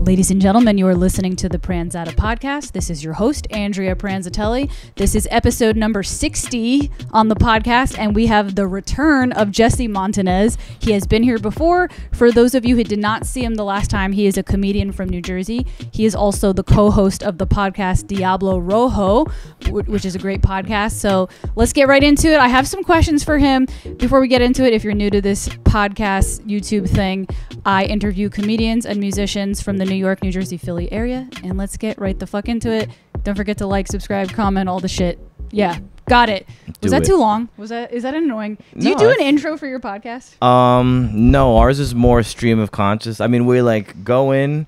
Ladies and gentlemen, you are listening to the Pranzata Podcast. This is your host, Andrea Pranzatelli. This is episode number 60 on the podcast, and we have the return of Jesse Montanez. He has been here before. For those of you who did not see him the last time, he is a comedian from New Jersey. He is also the co-host of the podcast Diablo Rojo, which is a great podcast. So let's get right into it. I have some questions for him. Before we get into it, if you're new to this podcast YouTube thing, I interview comedians and musicians from the New York, New Jersey, Philly area, and let's get right the fuck into it. Don't forget to like, subscribe, comment, all the shit. Yeah, got it. Was that too long? Is that annoying? Do you do an intro for your podcast? No, ours is more stream of conscious. I mean, we like go in,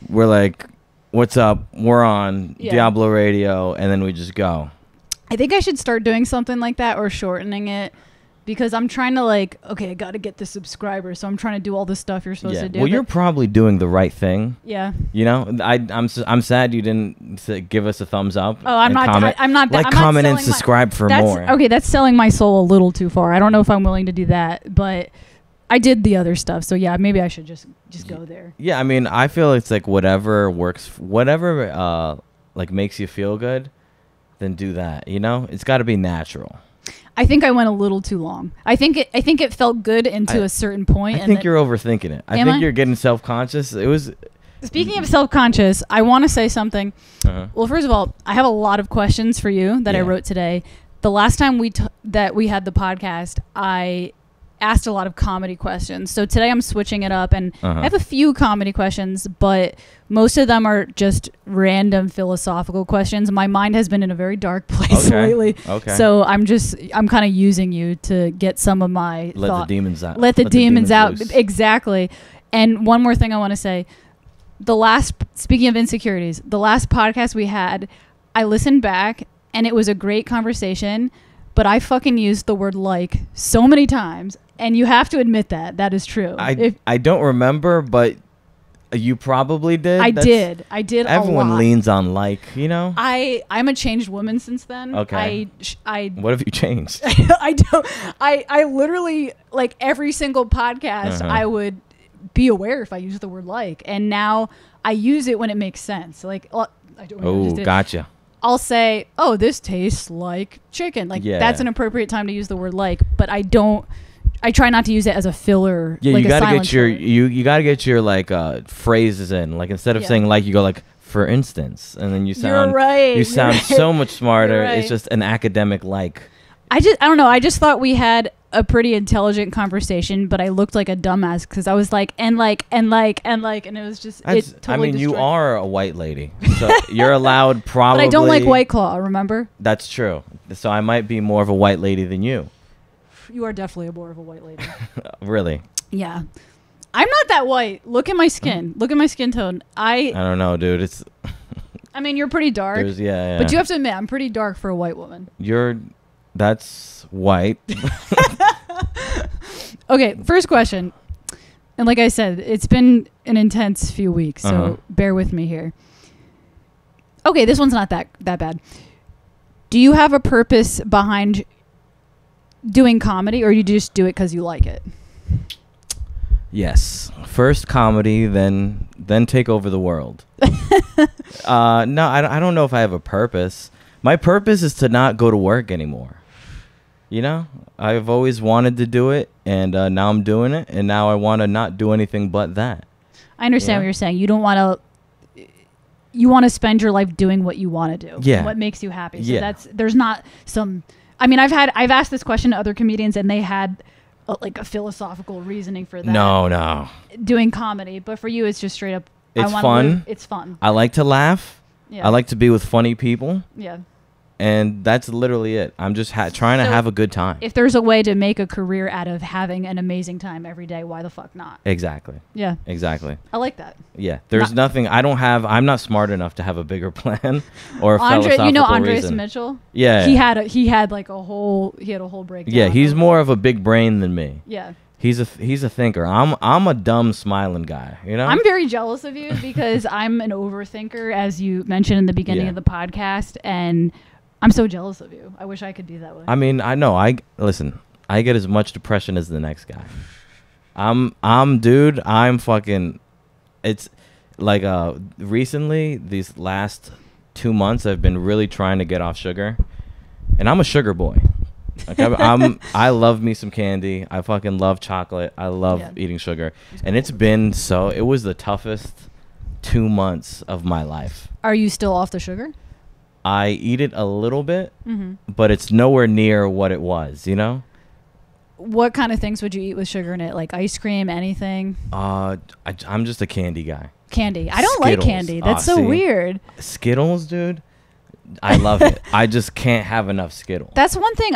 we're like, what's up? We're on Diablo Radio, and then we just go. I think I should start doing something like that or shortening it. Because I'm trying to I got to get the subscribers, so I'm trying to do all the stuff you're supposed to do. Well, you're probably doing the right thing. Yeah. You know, I'm sad you didn't give us a thumbs up. Oh, I'm not. Comment. I'm not. Like, I'm comment, not and subscribe for more. Okay, that's selling my soul a little too far. I don't know if I'm willing to do that, but I did the other stuff, so yeah, maybe I should just go there. Yeah, I mean, I feel it's like whatever works, whatever like makes you feel good, then do that. You know, it's got to be natural. I think I went a little too long. I think it felt good into a certain point. I think you're overthinking it. I think you're getting self-conscious. Speaking of self-conscious, I want to say something. Well, first of all, I have a lot of questions for you that I wrote today. The last time that we had the podcast, I asked a lot of comedy questions. So today I'm switching it up, and I have a few comedy questions, but most of them are just random philosophical questions. My mind has been in a very dark place lately. Okay. So I'm kind of using you to get some of my Let the demons out. Let the demons out. Loose. Exactly. And one more thing I want to say. Speaking of insecurities, the last podcast we had, I listened back and it was a great conversation, but I fucking used the word like so many times. And you have to admit that is true. I don't remember, but you probably did. I did. Everyone a lot. leans on like, you know. I'm a changed woman since then. Okay. What have you changed? I literally, like, every single podcast I would be aware if I used the word like, and now I use it when it makes sense. Like, I don't. Oh, gotcha. I'll say, oh, this tastes like chicken. Like, that's an appropriate time to use the word like, but I try not to use it as a filler. Yeah, like you gotta get your you gotta get your like phrases in. Like, instead of saying like, you go like, for instance, and then you sound so much smarter. Right. It's just an academic like. I don't know. I just thought we had a pretty intelligent conversation, but I looked like a dumbass because I was like, and it was just. You are a white lady, so you're allowed probably. But I don't like White Claw. Remember? That's true. So I might be more of a white lady than you. You are definitely more of a white lady. Really? Yeah. I'm not that white. Look at my skin. Look at my skin tone. I don't know, dude. It's. I mean, you're pretty dark. Yeah. But you have to admit, I'm pretty dark for a white woman. That's white. Okay, first question. And like I said, it's been an intense few weeks, so bear with me here. Okay, this one's not that bad. Do you have a purpose behind doing comedy, or you just do it because you like it? Yes. First comedy, then take over the world. No, I don't know if I have a purpose. My purpose is to not go to work anymore. You know, I've always wanted to do it, and now I'm doing it, and now I want to not do anything but that. I understand what you're saying. You don't want to. You want to spend your life doing what you want to do. Yeah. What makes you happy. So there's not some. I mean, I've asked this question to other comedians, and they had like a philosophical reasoning for that. No. Doing comedy, but for you, it's just straight up. It's fun. It's fun. I like to laugh. Yeah. I like to be with funny people. Yeah. And that's literally it. I'm just trying to have a good time. If there's a way to make a career out of having an amazing time every day, why the fuck not? Exactly. Yeah. Exactly. I like that. Yeah. There's nothing. I'm not smart enough to have a bigger plan or a philosophical you know Andres reason. Mitchell? Yeah. He had a whole breakdown. Yeah, he's more of a big brain than me. Yeah. He's a thinker. I'm a dumb smiling guy, you know? I'm very jealous of you because I'm an overthinker, as you mentioned in the beginning of the podcast, and I'm so jealous of you. I wish I could be that way. I mean, I know. Listen, I get as much depression as the next guy. I'm fucking. It's like recently these last 2 months I've been really trying to get off sugar, and I'm a sugar boy. Like I love me some candy. I fucking love chocolate. I love eating sugar, and it was the toughest 2 months of my life. Are you still off the sugar? I eat it a little bit, but it's nowhere near what it was, you know? What kind of things would you eat with sugar in it? Like ice cream, anything? I'm just a candy guy. Candy. I don't Skittles. like candy. That's so weird. Skittles, dude. I love it. I just can't have enough Skittles. That's one thing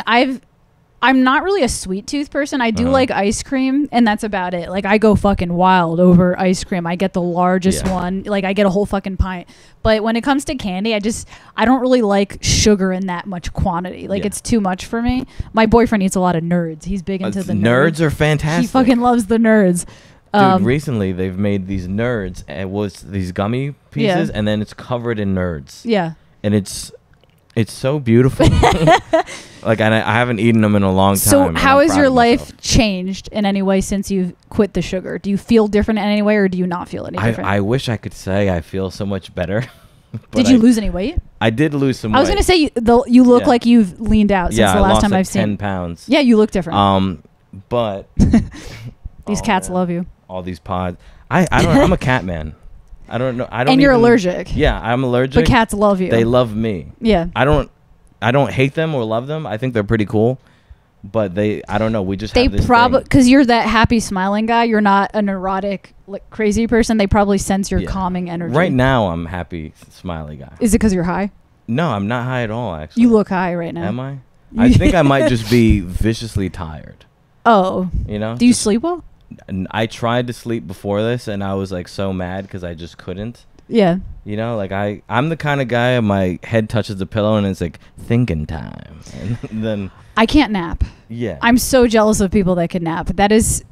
I'm not really a sweet tooth person. I do like ice cream, and that's about it. Like, I go fucking wild over ice cream. I get the largest one. Like, I get a whole fucking pint. But when it comes to candy, I don't really like sugar in that much quantity. Like, it's too much for me. My boyfriend eats a lot of Nerds. He's big into the Nerds. Nerds are fantastic. He fucking loves the Nerds. Dude, recently they've made these Nerds. It was these gummy pieces, and then it's covered in Nerds. Yeah. And it's so beautiful. Like, I haven't eaten them in a long time. So how has your life changed in any way since you've quit the sugar? Do you feel different in any way, or do you not feel any different? I wish I could say I feel so much better. Did you lose any weight? I did lose some weight. I was going to say you look like you've leaned out since the last time I've seen. 10 pounds. Yeah, you look different. But these cats love you. All these pods. I'm a cat man. I don't know. And you're allergic. Yeah, I'm allergic. But cats love you. They love me. Yeah. I don't hate them or love them. I think they're pretty cool. But I don't know. We just have this thing. Because you're that happy smiling guy. You're not a neurotic, like, crazy person. They probably sense your calming energy. Right now, I'm happy, smiley guy. Is it because you're high? No, I'm not high at all, actually. You look high right now. Am I? I think I might just be viciously tired. Oh. You know? Do you sleep well? I tried to sleep before this, and I was like so mad because I just couldn't. Yeah. You know, like I'm the kind of guy, my head touches the pillow and it's like thinking time. And then I can't nap. Yeah. I'm so jealous of people that can nap. That is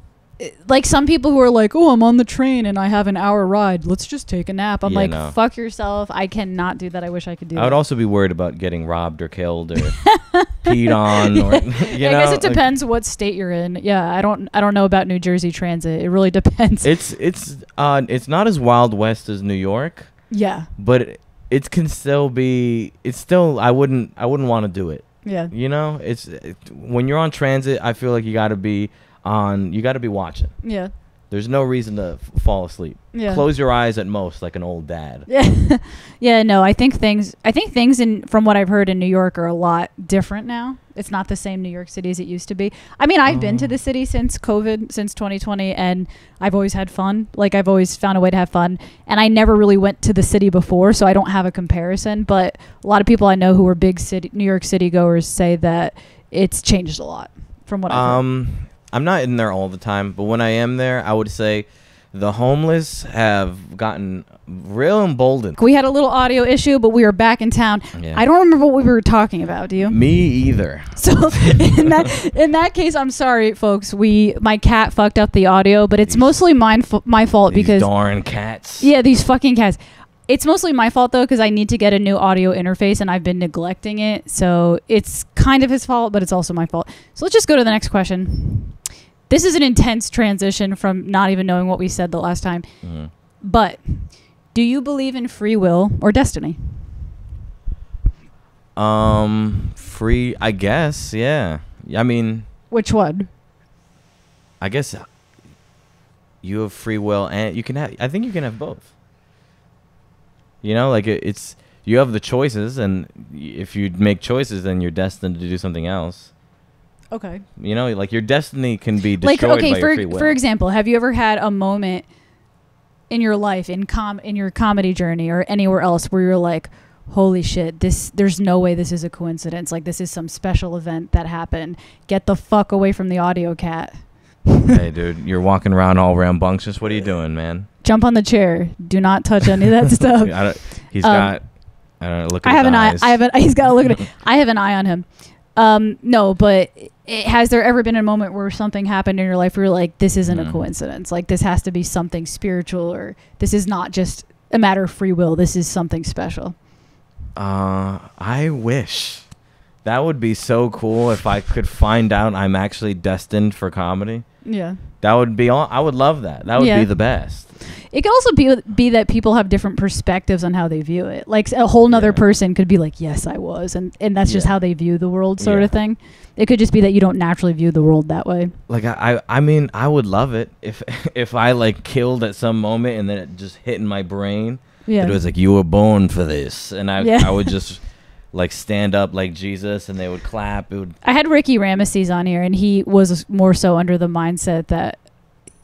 like some people who are like, oh, I'm on the train and I have an hour ride. Let's just take a nap. I'm like, no. Fuck yourself. I cannot do that. I wish I could do that. I would also be worried about getting robbed or killed or peed on. Or, I guess it depends what state you're in. Yeah, I don't know about New Jersey transit. It really depends. It's not as Wild West as New York. Yeah. But it can still be. It's still. I wouldn't want to do it. Yeah. You know, when you're on transit, I feel like you got to be watching. Yeah. There's no reason to fall asleep. Yeah. Close your eyes at most, like an old dad. Yeah. Yeah, no, I think things from what I've heard in New York are a lot different now. It's not the same New York City as it used to be. I mean, I've been to the city since COVID, since 2020, and I've always had fun. Like, I've always found a way to have fun. And I never really went to the city before, so I don't have a comparison. But a lot of people I know who are big New York City goers say that it's changed a lot from what I've heard. I'm not in there all the time, but when I am there, I would say the homeless have gotten real emboldened. We had a little audio issue, but we are back in town. Yeah. I don't remember what we were talking about. Do you? Me either. So in that case, I'm sorry, folks. My cat fucked up the audio, but it's mostly my fault because darn cats. Yeah, these fucking cats. It's mostly my fault, though, because I need to get a new audio interface, and I've been neglecting it. So it's kind of his fault, but it's also my fault. So let's just go to the next question. This is an intense transition from not even knowing what we said the last time. Mm-hmm. But do you believe in free will or destiny? Free, I guess, yeah. I mean... Which one? I guess you have free will and you can have... I think you can have both. You know, like it's... You have the choices, and if you make choices, then you're destined to do something else. Okay. You know, like your destiny can be destroyed by your free will. For example, have you ever had a moment in your life, in your comedy journey or anywhere else, where you're like, holy shit, there's no way this is a coincidence. Like, this is some special event that happened. Get the fuck away from the audio cat. Hey, dude, you're walking around all rambunctious. What are you doing, man? Jump on the chair. Do not touch any of that stuff. He's got... I don't know, look at his eyes. He's got to look at it. I have an eye on him. No, but has there ever been a moment where something happened in your life where you're like, this isn't a coincidence? Like, this has to be something spiritual, or this is not just a matter of free will. This is something special. I wish That would be so cool if I could find out I'm actually destined for comedy. Yeah. That would be all. I would love that. That would be the best. It could also be that people have different perspectives on how they view it. Like a whole nother person could be like, yes, I was. And that's just how they view the world sort of thing. It could just be that you don't naturally view the world that way. Like, I mean, I would love it if I like killed at some moment and then it just hit in my brain. Yeah. It was like, you were born for this. And I would just like stand up like Jesus and they would clap. I had Ricky Ramesses on here and he was more so under the mindset that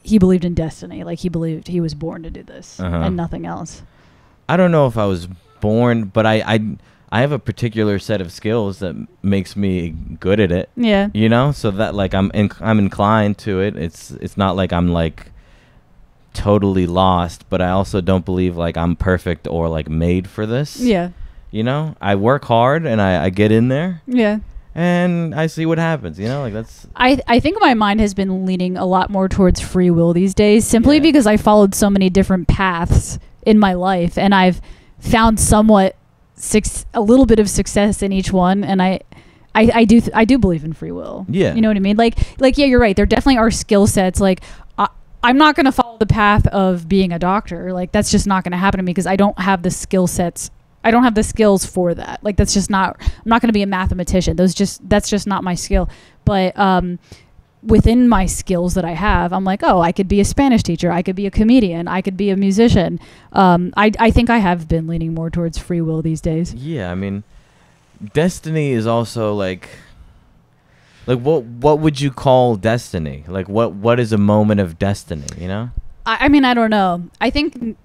he believed in destiny. Like he believed he was born to do this and nothing else. I don't know if I was born, but I have a particular set of skills that makes me good at it. Yeah. You know, so that like I'm inclined to it. It's not like I'm like totally lost, but I also don't believe like I'm perfect or like made for this. Yeah. You know, I work hard and I get in there. Yeah. And I see what happens, you know, like that's... I think my mind has been leaning a lot more towards free will these days, simply because I followed so many different paths in my life and I've found somewhat a little bit of success in each one. And I do believe in free will. Yeah. You know what I mean? Like, yeah, you're right. There definitely are skill sets. Like, I'm not going to follow the path of being a doctor. Like, that's just not going to happen to me because I don't have the skill sets. I don't have the skills for that. Like, that's just not, I'm not going to be a mathematician. That's just not my skill. But within my skills that I have, I'm like, oh, I could be a Spanish teacher. I could be a comedian. I could be a musician. I think I have been leaning more towards free will these days. Yeah, I mean, destiny is also like what would you call destiny? Like, what is a moment of destiny, you know? I mean, I don't know. I think...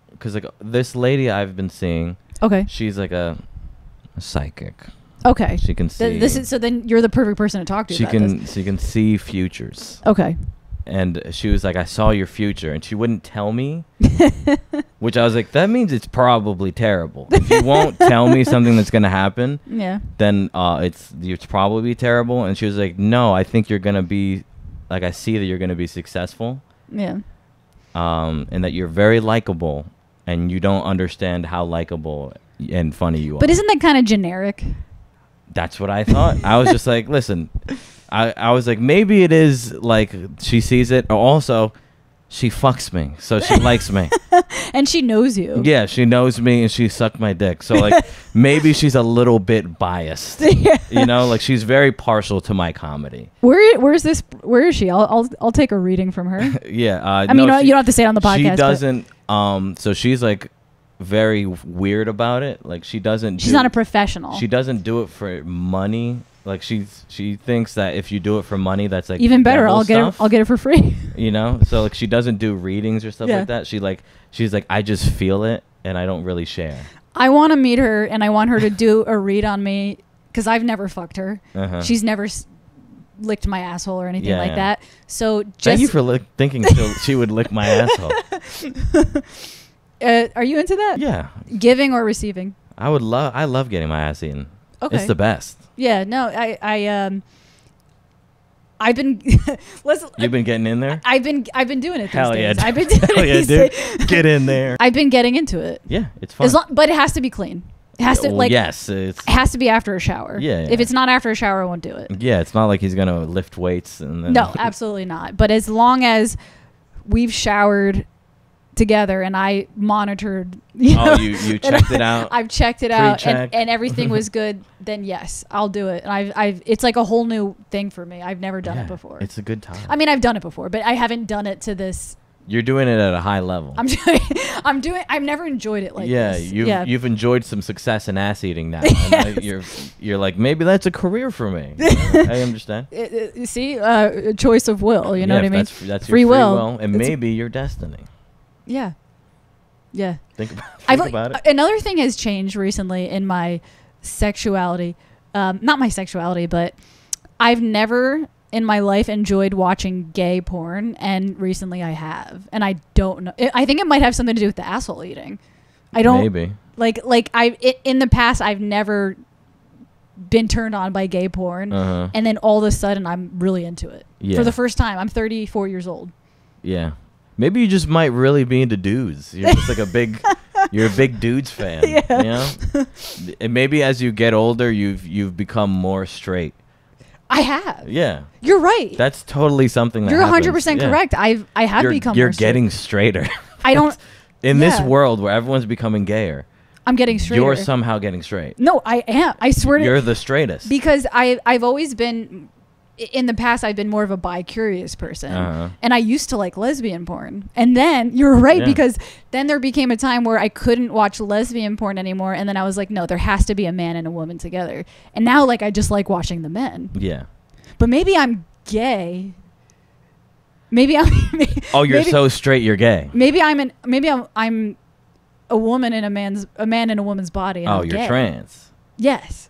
Because like this lady I've been seeing, she's like a psychic. Okay, she can see. So then you're the perfect person to talk to. She can see futures. Okay. And she was like, I saw your future, and she wouldn't tell me, which I was like, that means it's probably terrible. If you won't tell me something that's gonna happen, then it's probably terrible. And she was like, no, I think you're gonna be, like, I see that you're gonna be successful. Yeah. And that you're very likable. And you don't understand how likable and funny you are. But isn't that kind of generic? That's what I thought. I was just like, listen, I was like, maybe it is like she sees it. Or also, she fucks me. So she likes me. And she knows you. Yeah, she knows me and she sucked my dick. So like maybe she's a little bit biased. You know, like she's very partial to my comedy. Where is she? I'll take a reading from her. Yeah. I mean, you don't have to say it on the podcast. She doesn't... so she's like very weird about it. Like she's not a professional. She doesn't do it for money. Like she thinks that if you do it for money, that's like even better. I'll get it for free. You know, so like she doesn't do readings or stuff like that. She's like I just feel it and I don't really share. I want to meet her and I want her to do a read on me because I've never fucked her. She's never licked my asshole or anything like that. So thank you for thinking she would lick my asshole. Are you into that? Yeah. Giving or receiving? I love getting my ass eaten. Okay. It's the best. Yeah, no, I've been You've been getting in there? I've been doing it these Hell days. Yeah, I've been doing it these days. Get in there. I've been getting into it. Yeah, it's fun. But it has to be clean. It has to it has to be after a shower. Yeah. If it's not after a shower, I won't do it. Yeah, it's not like he's gonna lift weights and then no, absolutely not. But as long as we've showered together and I monitored, you checked it out. I've checked it out and everything was good. Then yes, I'll do it. And I've it's like a whole new thing for me. I've never done it before. It's a good time. I mean, I've done it before, but I haven't done it to this. You're doing it at a high level. I've never enjoyed it like this. You've enjoyed some success in ass eating now. Yes. You're like, maybe that's a career for me. I understand. See, a choice of will. You know what I mean? That's free will, and maybe your destiny. Yeah. Yeah. Think about it. Another thing has changed recently in my sexuality. Not my sexuality, but I've never in my life enjoyed watching gay porn, and recently I have, and I don't know. I think it might have something to do with the asshole eating. I don't maybe in the past I've never been turned on by gay porn, and then all of a sudden I'm really into it for the first time. I'm 34 years old. Yeah. Maybe you just might really be into dudes. You're just like a big You're a big dudes fan. Yeah. You know? And maybe as you get older, you've become more straight. I have. Yeah. You're right. That's totally something that You're happens. 100% Yeah. correct. I have become You're more straight. getting straighter. I don't. In this Yeah. world where everyone's becoming gayer, I'm getting straighter. you're somehow getting straight. No, I am. I swear to You're the straightest. because I've always been, in the past, I've been more of a bi-curious person. And I used to like lesbian porn. And then, you're right, Yeah. because then there became a time where I couldn't watch lesbian porn anymore. And then I was like, no, there has to be a man and a woman together. And now, like, I just like watching the men. Yeah. But maybe I'm gay. Maybe I'm... Oh, you're maybe, so straight, you're gay. Maybe I'm a woman in a man in a woman's body. And Oh, I'm you're gay. trans. Yes.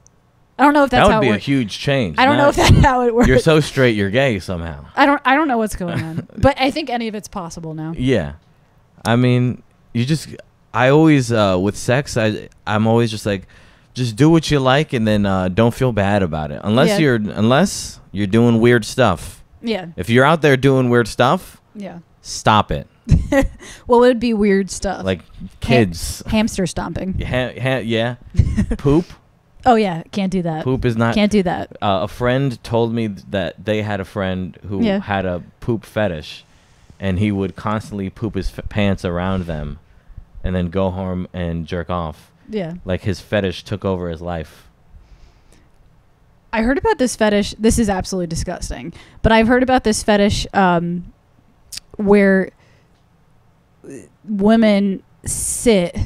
I don't know if that's That how would it be a works. huge change. I don't know if that's how it works. You're so straight, you're gay somehow. I don't know what's going on. But I think any of it's possible now. Yeah. I mean, I always, with sex, I'm always just like, just do what you like and then don't feel bad about it. Unless you're doing weird stuff. Yeah. If you're out there doing weird stuff, Yeah. stop it. What would be weird stuff? Like kids. Hamster stomping. Yeah. Poop. Oh yeah, can't do that. Poop is not. Can't do that. A friend told me that they had a friend who had a poop fetish, and he would constantly poop his pants around them, and then go home and jerk off. Yeah. Like his fetish took over his life. I heard about this fetish. This is absolutely disgusting. But I've heard about this fetish where women sit.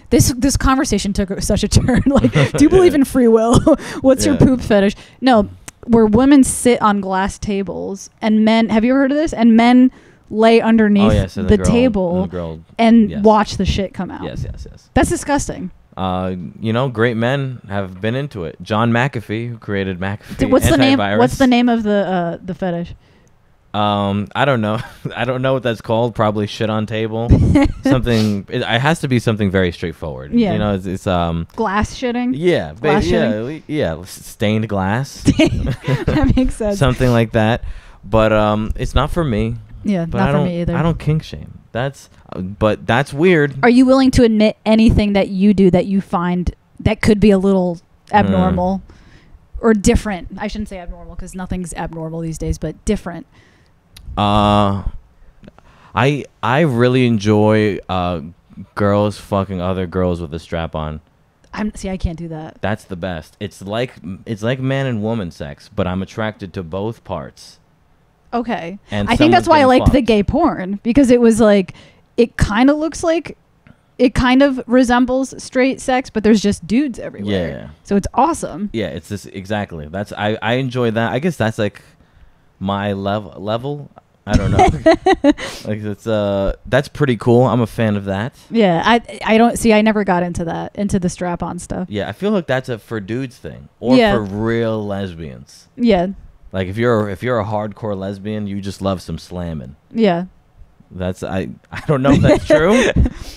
This conversation took such a turn. Like, do you believe in free will? What's your poop fetish? No, where women sit on glass tables and men. Have you ever heard of this? And men lay underneath so the girl, table and watch the shit come out. Yes. That's disgusting. Great men have been into it. John McAfee, who created McAfee What's the name? antivirus. What's the name of the fetish? I don't know. I don't know what that's called. Probably shit on table. Something. It has to be something very straightforward. Yeah. You know, it's glass shitting. Yeah. Glass shitting? Yeah. Stained glass. That makes sense. Something like that. But it's not for me. Yeah, But not for me either. I don't kink shame. But that's weird. Are you willing to admit anything that you do that you find that could be a little abnormal or different? I shouldn't say abnormal because nothing's abnormal these days, but different. I really enjoy girls fucking other girls with a strap on. I can't do that. That's the best. It's like man and woman sex, but I'm attracted to both parts. Okay. And I think that's why I liked the fucked. gay porn, because it was like, it kind of looks like, it kind of resembles straight sex, but there's just dudes everywhere. Yeah. So it's awesome. Yeah, it's this exactly. That's I enjoy that. I guess that's like my level. I don't know. Like it's that's pretty cool. I'm a fan of that. Yeah. I don't see. I never got into that, into the strap on stuff. Yeah, I feel like that's a for dudes thing or for real lesbians. Yeah. Like if you're a hardcore lesbian, you just love some slamming. Yeah. That's I don't know if that's true.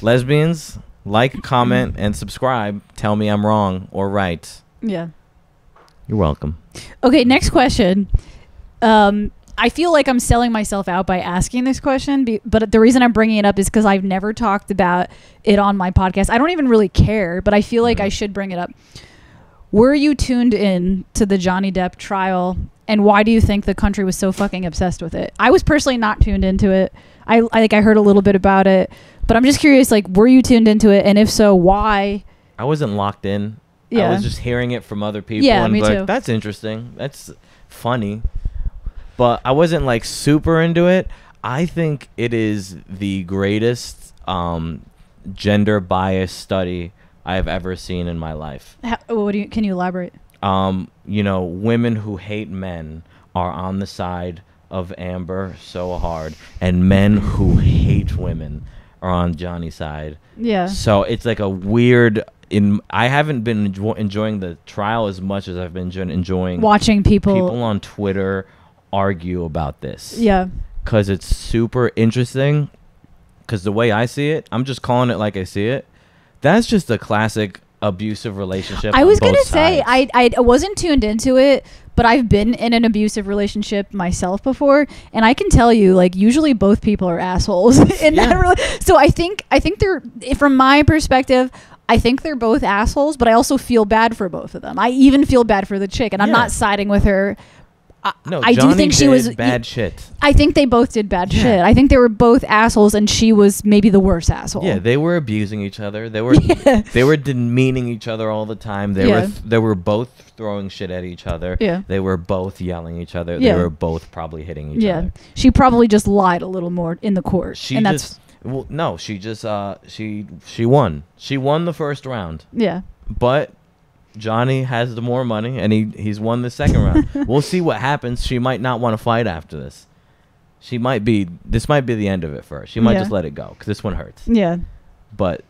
Lesbians, like, comment, and subscribe. Tell me I'm wrong or right. Yeah. You're welcome. Okay, next question. I feel like I'm selling myself out by asking this question, but the reason I'm bringing it up is because I've never talked about it on my podcast. I don't even really care, but I feel like I should bring it up. Were you tuned in to the Johnny Depp trial, and why do you think the country was so fucking obsessed with it? I was personally not tuned into it. I heard a little bit about it, but I'm just curious, like, were you tuned into it, and if so, why? I wasn't locked in. Yeah. I was just hearing it from other people. Yeah, and me like, too. That's interesting. That's funny. But I wasn't like super into it. I think it is the greatest gender bias study I have ever seen in my life. Can you elaborate? Women who hate men are on the side of Amber so hard, and men who hate women are on Johnny's side. Yeah. So it's like a weird. I haven't been enjoying the trial as much as I've been enjoying Watching people on Twitter argue about this. Yeah. Because it's super interesting. Because the way I see it, I'm just calling it like I see it. That's just a classic abusive relationship. I was going to say I wasn't tuned into it, but I've been in an abusive relationship myself before, and I can tell you, like, usually both people are assholes in that. So I think they're, from my perspective, I think they're both assholes, but I also feel bad for both of them. I even feel bad for the chick, and I'm not siding with her. I do think she was bad shit. I think they both did bad shit. I think they were both assholes, and she was maybe the worst asshole. Yeah, they were abusing each other. They were they were demeaning each other all the time. They were both throwing shit at each other. Yeah. They were both yelling at each other. They were both probably hitting each other. She probably just lied a little more in the court. She won. She won the first round. Yeah. But Johnny has the more money, and he's won the second round. We'll see what happens. She might not want to fight after this. This might be the end of it for her. She might just let it go, because this one hurts. Yeah. But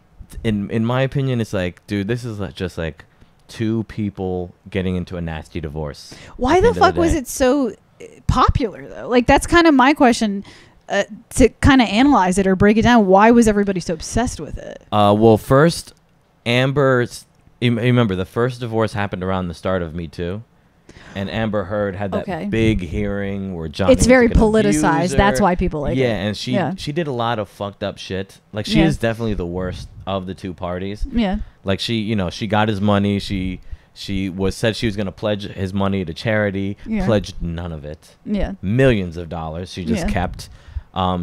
in my opinion, it's like, dude, this is just like two people getting into a nasty divorce. Why the fuck was it so popular, though? Like, that's kind of my question, to kind of analyze it or break it down. Why was everybody so obsessed with it? Well, first, Amber's... You remember, the first divorce happened around the start of Me Too, and Amber Heard had that big hearing where Johnny it's very politicized. That's why people like it. And she did a lot of fucked up shit. Like, she is definitely the worst of the two parties. Yeah. Like, she got his money. She said she was going to pledge his money to charity. Yeah. Pledged none of it. Yeah. Millions of dollars she just kept.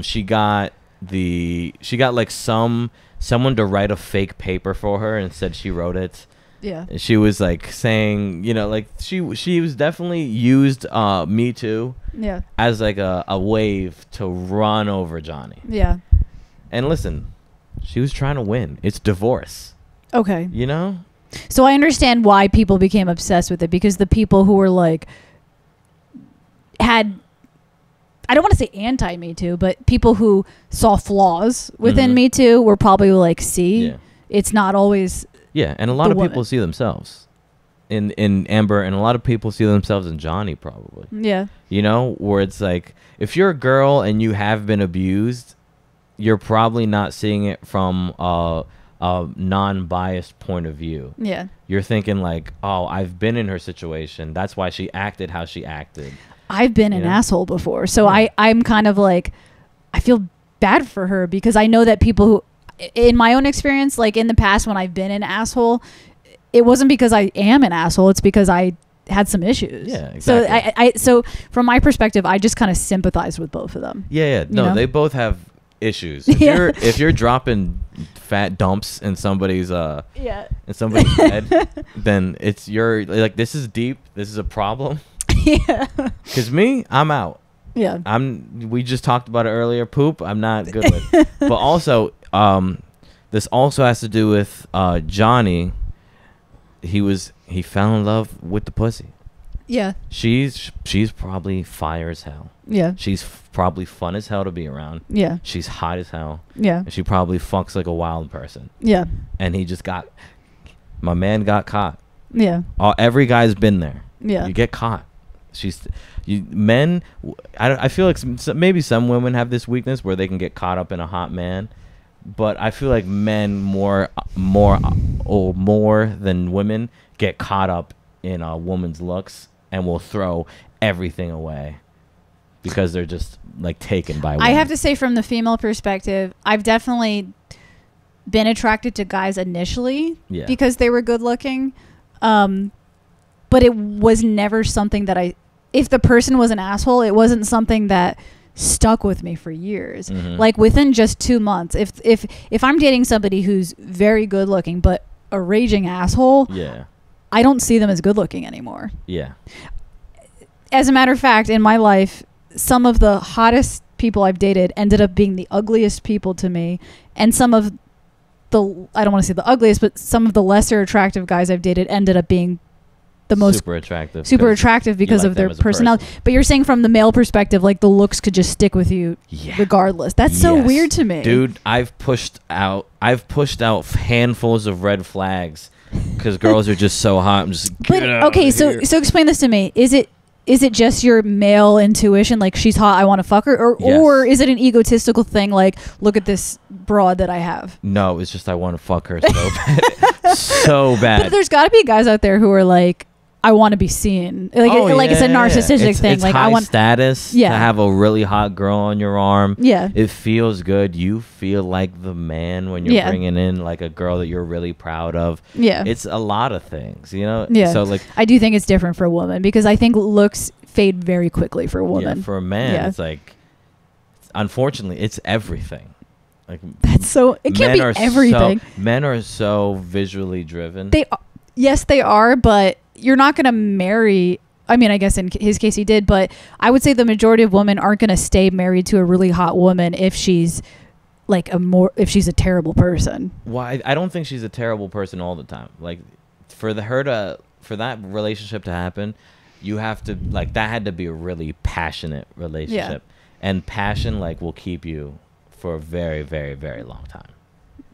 She got like someone to write a fake paper for her and said she wrote it. Yeah. She was like saying, like she was definitely used Me Too as like a wave to run over Johnny. Yeah. And listen, she was trying to win. It's divorce. Okay. So I understand why people became obsessed with it, because the people who were like I don't want to say anti-Me Too, but people who saw flaws within Me Too were probably like, it's not always... Yeah, and a lot of people see themselves in Amber, and a lot of people see themselves in Johnny, probably. Yeah. Where it's like, if you're a girl and you have been abused, you're probably not seeing it from a non-biased point of view. Yeah. You're thinking like, oh, I've been in her situation. That's why she acted how she acted. I've been an asshole before. So I'm kind of like, I feel bad for her, because I know that people who, in my own experience, like in the past when I've been an asshole, it wasn't because I am an asshole. It's because I had some issues. Yeah, exactly. So from my perspective, I just kind of sympathize with both of them. Yeah. No, they both have issues. If you're dropping fat dumps in somebody's head, then you're like, this is deep. This is a problem. Yeah. Because I'm out. Yeah. We just talked about it earlier. Poop, I'm not good with. But also, this also has to do with Johnny. He fell in love with the pussy. Yeah. She's probably fire as hell. Yeah. She's probably fun as hell to be around. Yeah. She's hot as hell. Yeah. And she probably fucks like a wild person. Yeah. And my man got caught. Yeah. Every guy's been there. Yeah. You get caught. Men, I feel like maybe some women have this weakness where they can get caught up in a hot man, but I feel like men more than women get caught up in a woman's looks and will throw everything away because they're just like taken by women. I have to say, from the female perspective, I've definitely been attracted to guys initially because they were good looking. But it was never something that if the person was an asshole, it wasn't something that stuck with me for years. Mm-hmm. Like within just 2 months, if I'm dating somebody who's very good looking, but a raging asshole, I don't see them as good looking anymore. Yeah. As a matter of fact, in my life, some of the hottest people I've dated ended up being the ugliest people to me. And some of I don't want to say the ugliest, but some of the lesser attractive guys I've dated ended up being the most super attractive because of their personality. But you're saying from the male perspective, like the looks could just stick with you regardless. That's so weird to me. Dude, I've pushed out handfuls of red flags because girls are just so hot. I'm just so explain this to me. Is it just your male intuition, like she's hot, I want to fuck her, or is it an egotistical thing, like look at this broad that I have? No, it's just I want to fuck her so bad. So bad. But there's got to be guys out there who are like, I want to be seen. Like it's a narcissistic thing. It's like high I want status to have a really hot girl on your arm. Yeah. It feels good. You feel like the man when you're bringing in like a girl that you're really proud of. Yeah. It's a lot of things, you know? Yeah. So like I do think it's different for a woman because I think looks fade very quickly for a woman. Yeah, for a man, it's like, unfortunately, it's everything. Like that's so, it can't be everything. Men are so visually driven. Yes, they are, but you're not going to marry. I mean, I guess in his case he did, but I would say the majority of women aren't going to stay married to a really hot woman if she's like if she's a terrible person. Well, I don't think she's a terrible person all the time. Like for that relationship to happen, you have to like that had to be a really passionate relationship, and passion like will keep you for a very, very, very long time.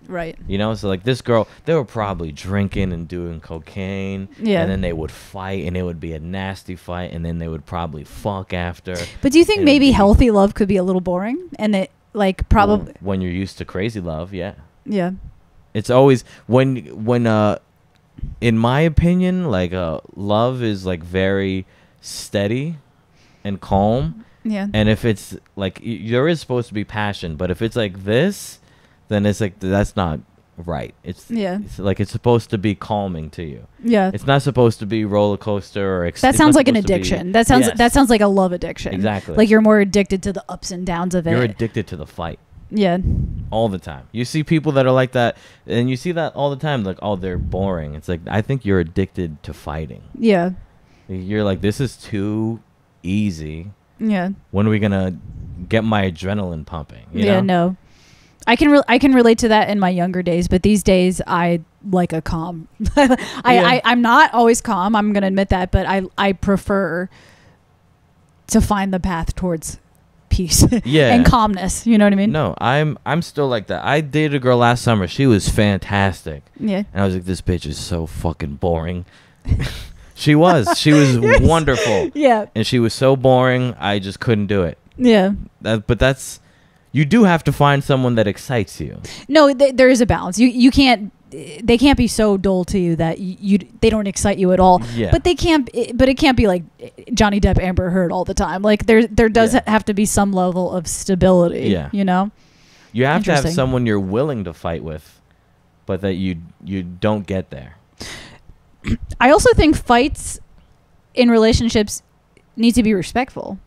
Right. You know, so like this girl, they were probably drinking and doing cocaine. Yeah. And then they would fight and it would be a nasty fight and then they would probably fuck after. But do you think maybe healthy love could be a little boring? And it like probably when you're used to crazy love, yeah. Yeah. It's always when in my opinion, like love is like very steady and calm. Yeah. And if it's like there is supposed to be passion, but if it's like this, then it's like that's not right. It's like it's supposed to be calming to you. Yeah. It's not supposed to be roller coaster or that sounds like an addiction. That sounds like a love addiction. Exactly. Like you're more addicted to the ups and downs of it. You're addicted to the fight. Yeah. All the time. You see people that are like that and you see that all the time like oh they're boring. It's like I think you're addicted to fighting. Yeah. You're like this is too easy. Yeah. When are we going to get my adrenaline pumping, you know? No. I can relate to that in my younger days, but these days I like a calm. I'm not always calm. I'm going to admit that, but I prefer to find the path towards peace and calmness. You know what I mean? No, I'm still like that. I dated a girl last summer. She was fantastic. Yeah. And I was like, this bitch is so fucking boring. She was yes. Wonderful. Yeah. And she was so boring. I just couldn't do it. Yeah. But that's. You do have to find someone that excites you. No, there is a balance. You can't. They can't be so dull to you that they don't excite you at all. Yeah. But they can't. But it can't be like Johnny Depp, Amber Heard all the time. Like there does have to be some level of stability. Yeah. You know. You have to have someone you're willing to fight with, but that you don't get there. I also think fights in relationships need to be respectful.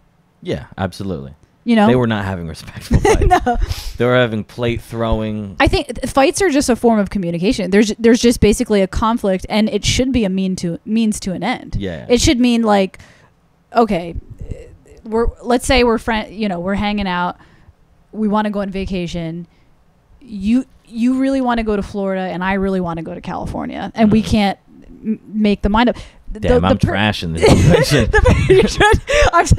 Yeah, absolutely. You know, they were not having respectful fights. No. They were having plate throwing. I think fights are just a form of communication. There's just basically a conflict, and it should be a means to an end. Yeah. It should mean like, okay, let's say we're we're hanging out, we want to go on vacation. You really want to go to Florida, and I really want to go to California, and we can't make the mind up. Damn, I'm trashing this situation.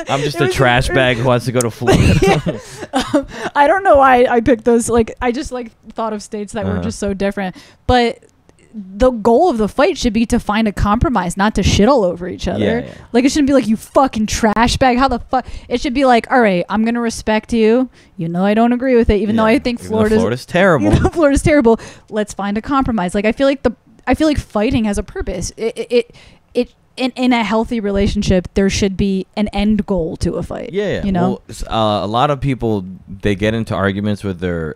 I'm just a trash bag who wants to go to Florida. I don't know why I picked those. Like, I just thought of states that were just so different. But the goal of the fight should be to find a compromise, not to shit all over each other. Yeah. Like, it shouldn't be like, you fucking trash bag. How the fuck? It should be like, all right, I'm gonna respect you. You know, I don't agree with it, even though I think Florida's terrible. Florida's terrible. Let's find a compromise. Like, I feel like fighting has a purpose. In a healthy relationship, there should be an end goal to a fight. Yeah. You know, well, a lot of people, they get into arguments with their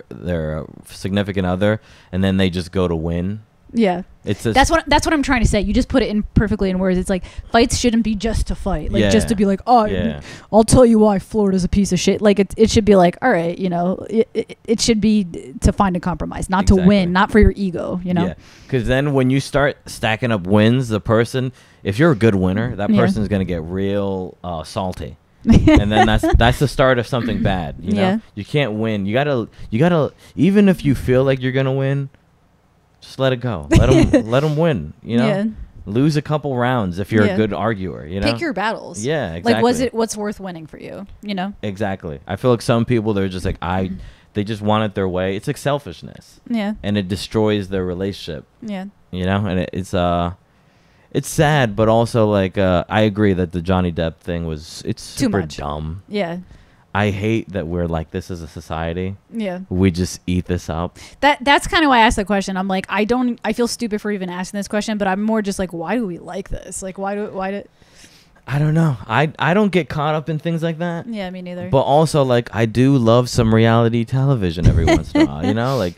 significant other, and then they just go to win. Yeah. That's what I'm trying to say. You just put it in perfectly in words. It's like fights shouldn't be just to fight, like just to be like, oh, I'll tell you why Florida's a piece of shit. Like it should be like, all right, you know, it should be to find a compromise, not to win, not for your ego, you know. Yeah. Because then when you start stacking up wins, the person, if you're a good winner, that person's gonna get real salty. And then that's the start of something bad. You know, you can't win. You gotta even if you feel like you're gonna win. Just let it go. Let them win. You know, lose a couple rounds if you're a good arguer. You know, pick your battles. Yeah, exactly. Like, what's worth winning for you? You know, exactly. I feel like some people they're just like they just want it their way. It's like selfishness. Yeah, and it destroys their relationship. Yeah, you know, and it's sad, but also like I agree that the Johnny Depp thing it's super dumb. Yeah. I hate that we're like this as a society. Yeah. We just eat this up. That's kind of why I asked the question. I'm like, I feel stupid for even asking this question, but I'm more just like, why do we like this? Like, why do I don't know. I don't get caught up in things like that. Yeah, me neither. But also, like, I do love some reality television every once in a while. You know, like,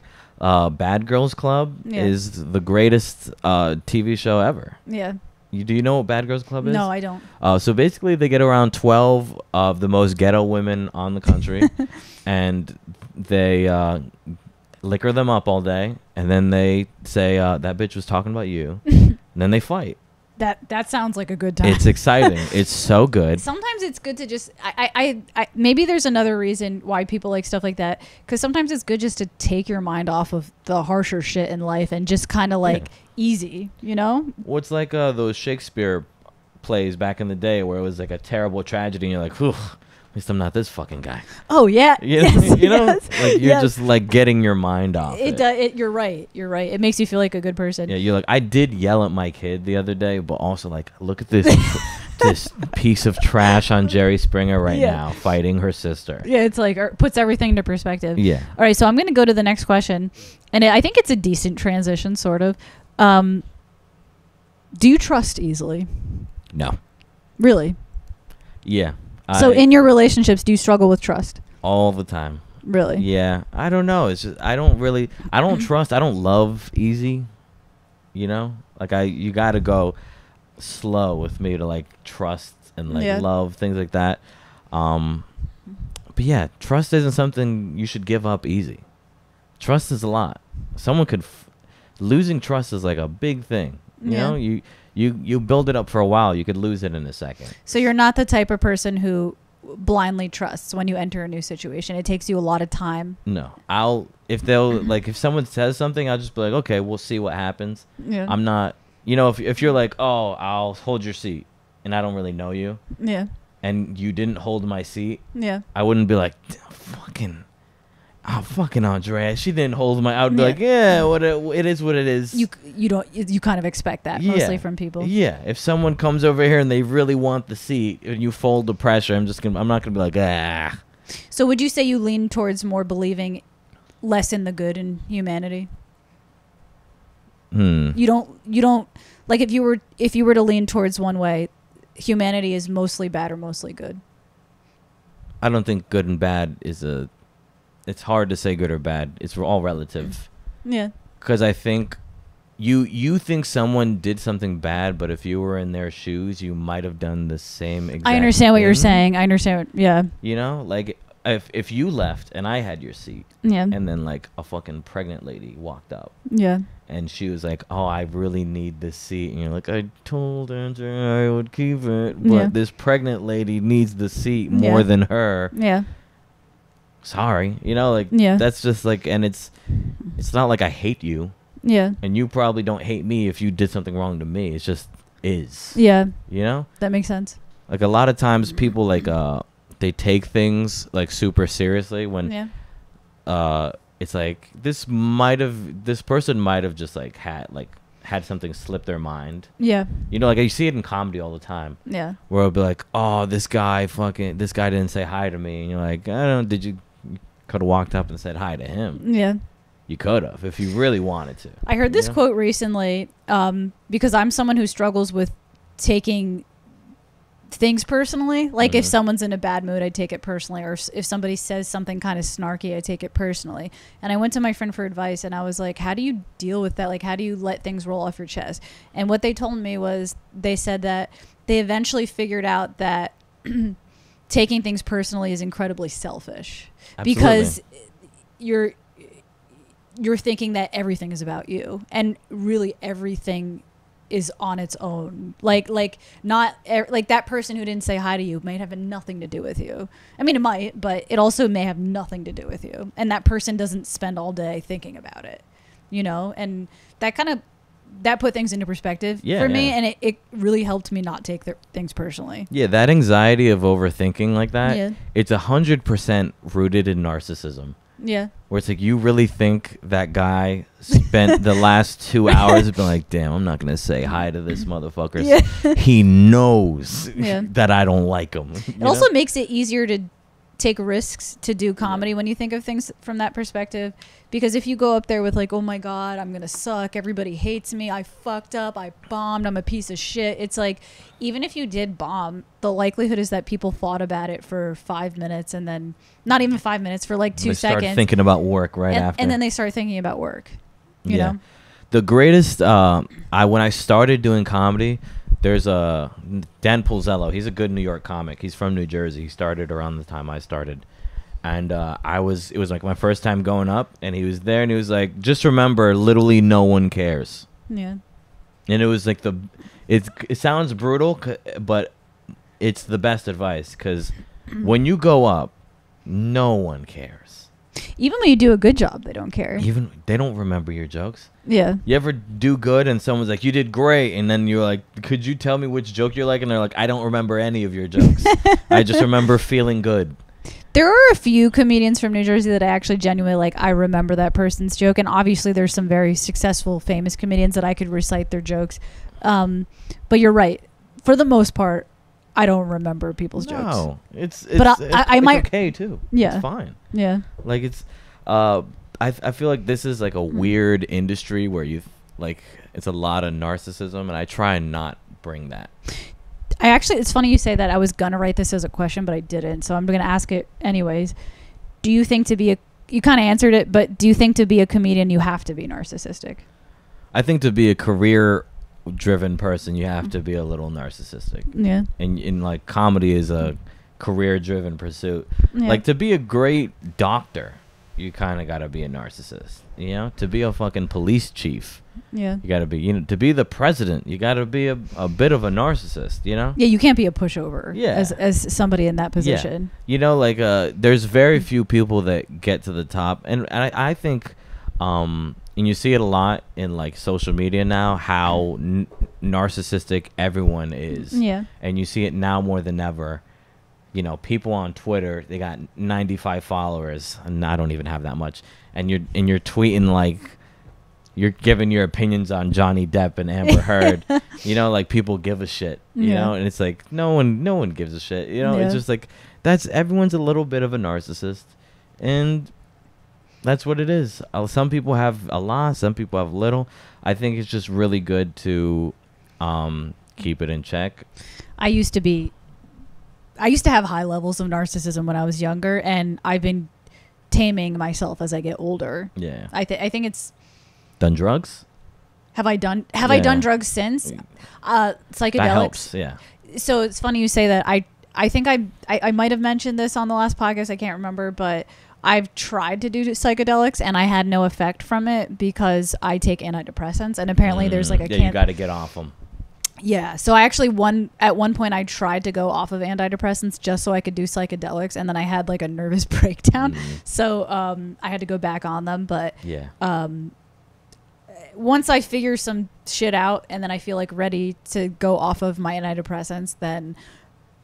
Bad Girls Club is the greatest TV show ever. Yeah. Do you know what Bad Girls Club is? No, I don't. So basically, they get around 12 of the most ghetto women on the country, and they liquor them up all day, and then they say, that bitch was talking about you, and then they fight. That sounds like a good time. It's exciting. It's so good. Sometimes it's good to just I maybe there's another reason why people like stuff like that, because sometimes it's good just to take your mind off of the harsher shit in life and just kind of like easy, you know? What's like those Shakespeare plays back in the day where it was like a terrible tragedy and you're like, whew, at least I'm not this fucking guy. Oh yeah. You know, like you're just like getting your mind off it. You're right. It makes you feel like a good person. Yeah, you're like, I did yell at my kid the other day, but also like, look at this this piece of trash on Jerry Springer right now fighting her sister. Yeah, it's like puts everything into perspective. Yeah. All right, so I'm going to go to the next question, and I think it's a decent transition, sort of. Do you trust easily? No. Really? Yeah. So in your relationships, do you struggle with trust? All the time. Really? Yeah. I don't know. It's just I don't trust. I don't love easy. You know? Like you got to go slow with me to like trust and like love, things like that. But yeah, trust isn't something you should give up easy. Trust is a lot. Someone could losing trust is like a big thing. You know, you build it up for a while, you could lose it in a second. So you're not the type of person who blindly trusts when you enter a new situation. It takes you a lot of time. No. If someone says something, I'll just be like, okay, we'll see what happens. Yeah. I'm not, if you're like, oh, I'll hold your seat and I don't really know you. Yeah. And you didn't hold my seat. Yeah. I wouldn't be like, fucking Andrea, she didn't hold my. I would be like, it is what it is. You kind of expect that mostly from people. Yeah, if someone comes over here and they really want the seat and you fold the pressure, I'm not gonna be like, ah. So would you say you lean towards more believing less in the good in humanity? You don't like if you were to lean towards one way, humanity is mostly bad or mostly good. I don't think good and bad is it's hard to say good or bad. It's all relative. Yeah. Because I think you think someone did something bad, but if you were in their shoes, you might have done the same exact I understand what you're saying. I understand. Yeah. Like if you left and I had your seat, and then like a fucking pregnant lady walked up, and she was like, "Oh, I really need this seat," and you're like, "I told Andrea I would keep it, but this pregnant lady needs the seat more than her." Yeah. Sorry, that's just like, and it's not like I hate you. Yeah. And you probably don't hate me if you did something wrong to me. It's just is. Yeah. That makes sense. Like a lot of times people like they take things like super seriously when it's like this person might have just like had something slip their mind. Yeah. Like you see it in comedy all the time. Yeah. Where it'll be like, oh, this guy didn't say hi to me, and you're like, you could have walked up and said hi to him. Yeah. You could have if you really wanted to. I heard this quote recently because I'm someone who struggles with taking things personally. Like if someone's in a bad mood, I take it personally, or if somebody says something kind of snarky, I take it personally. And I went to my friend for advice, and I was like, how do you deal with that? Like, how do you let things roll off your chest? And what they told me was, they said that they eventually figured out that taking things personally is incredibly selfish. Absolutely. Because you're thinking that everything is about you, and really everything is on its own. Like that person who didn't say hi to you might have nothing to do with you. I mean, it might, but it also may have nothing to do with you. And that person doesn't spend all day thinking about it, and that put things into perspective for me. And it really helped me not take things personally. Yeah. That anxiety of overthinking like that, it's 100% rooted in narcissism. Yeah. Where it's like, you really think that guy spent the last 2 hours being like, damn, I'm not going to say hi to this motherfucker. Yeah. He knows that I don't like him. It also makes it easier to take risks to do comedy when you think of things from that perspective, because if you go up there with like, oh my god, I'm gonna suck, everybody hates me, I fucked up, I bombed, I'm a piece of shit, it's like, even if you did bomb, the likelihood is that people thought about it for 5 minutes, and then not even 5 minutes, for like 2 seconds, start thinking about work after, and then they start thinking about work, you know. The greatest when I started doing comedy, there's Dan Pulzello. He's a good New York comic. He's from New Jersey. He started around the time I started. And it was like my first time going up, and he was there, and he was like, just remember, literally no one cares. Yeah. And it was like it sounds brutal, but it's the best advice, because when you go up, no one cares. Even when you do a good job, they don't care. Even they don't remember your jokes. Yeah. You ever do good and someone's like, you did great, and then you're like, could you tell me which joke you're like? And they're like, I don't remember any of your jokes. I just remember feeling good. There are a few comedians from New Jersey that I actually genuinely like. I remember that person's joke, and obviously there's some very successful, famous comedians that I could recite their jokes. But you're right. For the most part, I don't remember people's jokes. No, it's I might, okay too. Yeah, it's fine. Yeah, like it's I feel like this is like a weird industry where you like it's a lot of narcissism, and I try and not bring that. It's funny you say that. I was gonna write this as a question, but I didn't, so I'm gonna ask it anyways. Do you think you kind of answered it, but do you think to be a comedian you have to be narcissistic? I think to be a career driven person, you have to be a little narcissistic. Yeah. And in like comedy is a career driven pursuit. Yeah. Like to be a great doctor, you kind of got to be a narcissist, you know? To be a fucking police chief, yeah, you got to be, you know, to be the president, you got to be a bit of a narcissist, you know? Yeah, you can't be a pushover. Yeah. As somebody in that position. Yeah. You know, like there's very few people that get to the top, and I think and you see it a lot in like social media now, how narcissistic everyone is. Yeah. And you see it now more than ever. You know, people on Twitter, they got 95 followers, and I don't even have that much. And you're tweeting like you're giving your opinions on Johnny Depp and Amber Heard. You know, like people give a shit. You know, and it's like no one gives a shit. You know, it's just like everyone's a little bit of a narcissist, and that's what it is. Some people have a lot, some people have little. I think it's just really good to keep it in check. I used to have high levels of narcissism when I was younger, and I've been taming myself as I get older. Yeah. I think it's... Done drugs? Have I done drugs since? Psychedelics. That helps, yeah. So it's funny you say that. I think I might have mentioned this on the last podcast. I can't remember, but I've tried to do psychedelics, and I had no effect from it because I take antidepressants, and apparently there's like you got to get off them. Yeah, so I actually at one point I tried to go off of antidepressants just so I could do psychedelics, and then I had like a nervous breakdown. So I had to go back on them, but once I figure some shit out and then I feel like ready to go off of my antidepressants, then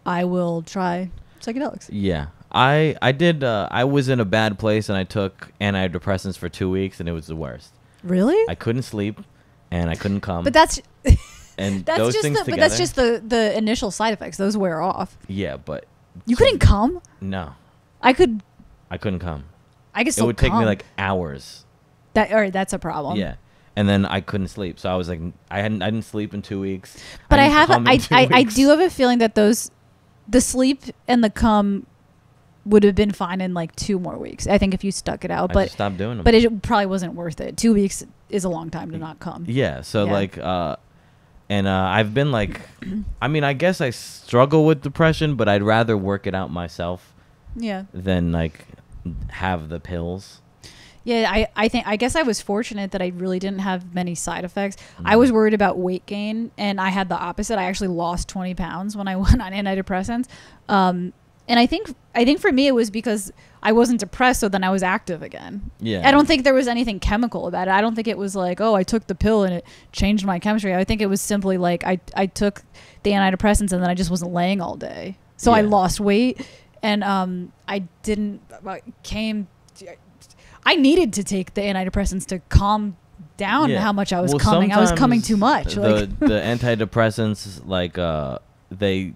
I will try psychedelics. Yeah. I did I was in a bad place, and I took antidepressants for 2 weeks, and it was the worst. Really? I couldn't sleep, and I couldn't come. But that's and that's those just things together. But that's just the initial side effects. Those wear off. Yeah, but you couldn't come? No. I couldn't come. I guess it would take me like hours. That's a problem. Yeah. And then I couldn't sleep. So I was like I didn't sleep in 2 weeks. But I do have a feeling that the sleep and the cum would have been fine in like 2 more weeks. I think if you stuck it out, but stop doing them. But it probably wasn't worth it. 2 weeks is a long time to not come. Yeah. So like, and I've been like, I mean, I guess I struggle with depression, but I'd rather work it out myself. Yeah. Than like have the pills. Yeah, I guess I was fortunate that I really didn't have many side effects. I was worried about weight gain, and I had the opposite. I actually lost 20 pounds when I went on antidepressants. And I think for me it was because I wasn't depressed, so then I was active again. Yeah. I don't think there was anything chemical about it. I don't think it was like, oh, I took the pill and it changed my chemistry. I think it was simply like I took the antidepressants and then I just wasn't laying all day. So I lost weight, and I needed to take the antidepressants to calm down how much I was coming. I was coming too much. The antidepressants, like they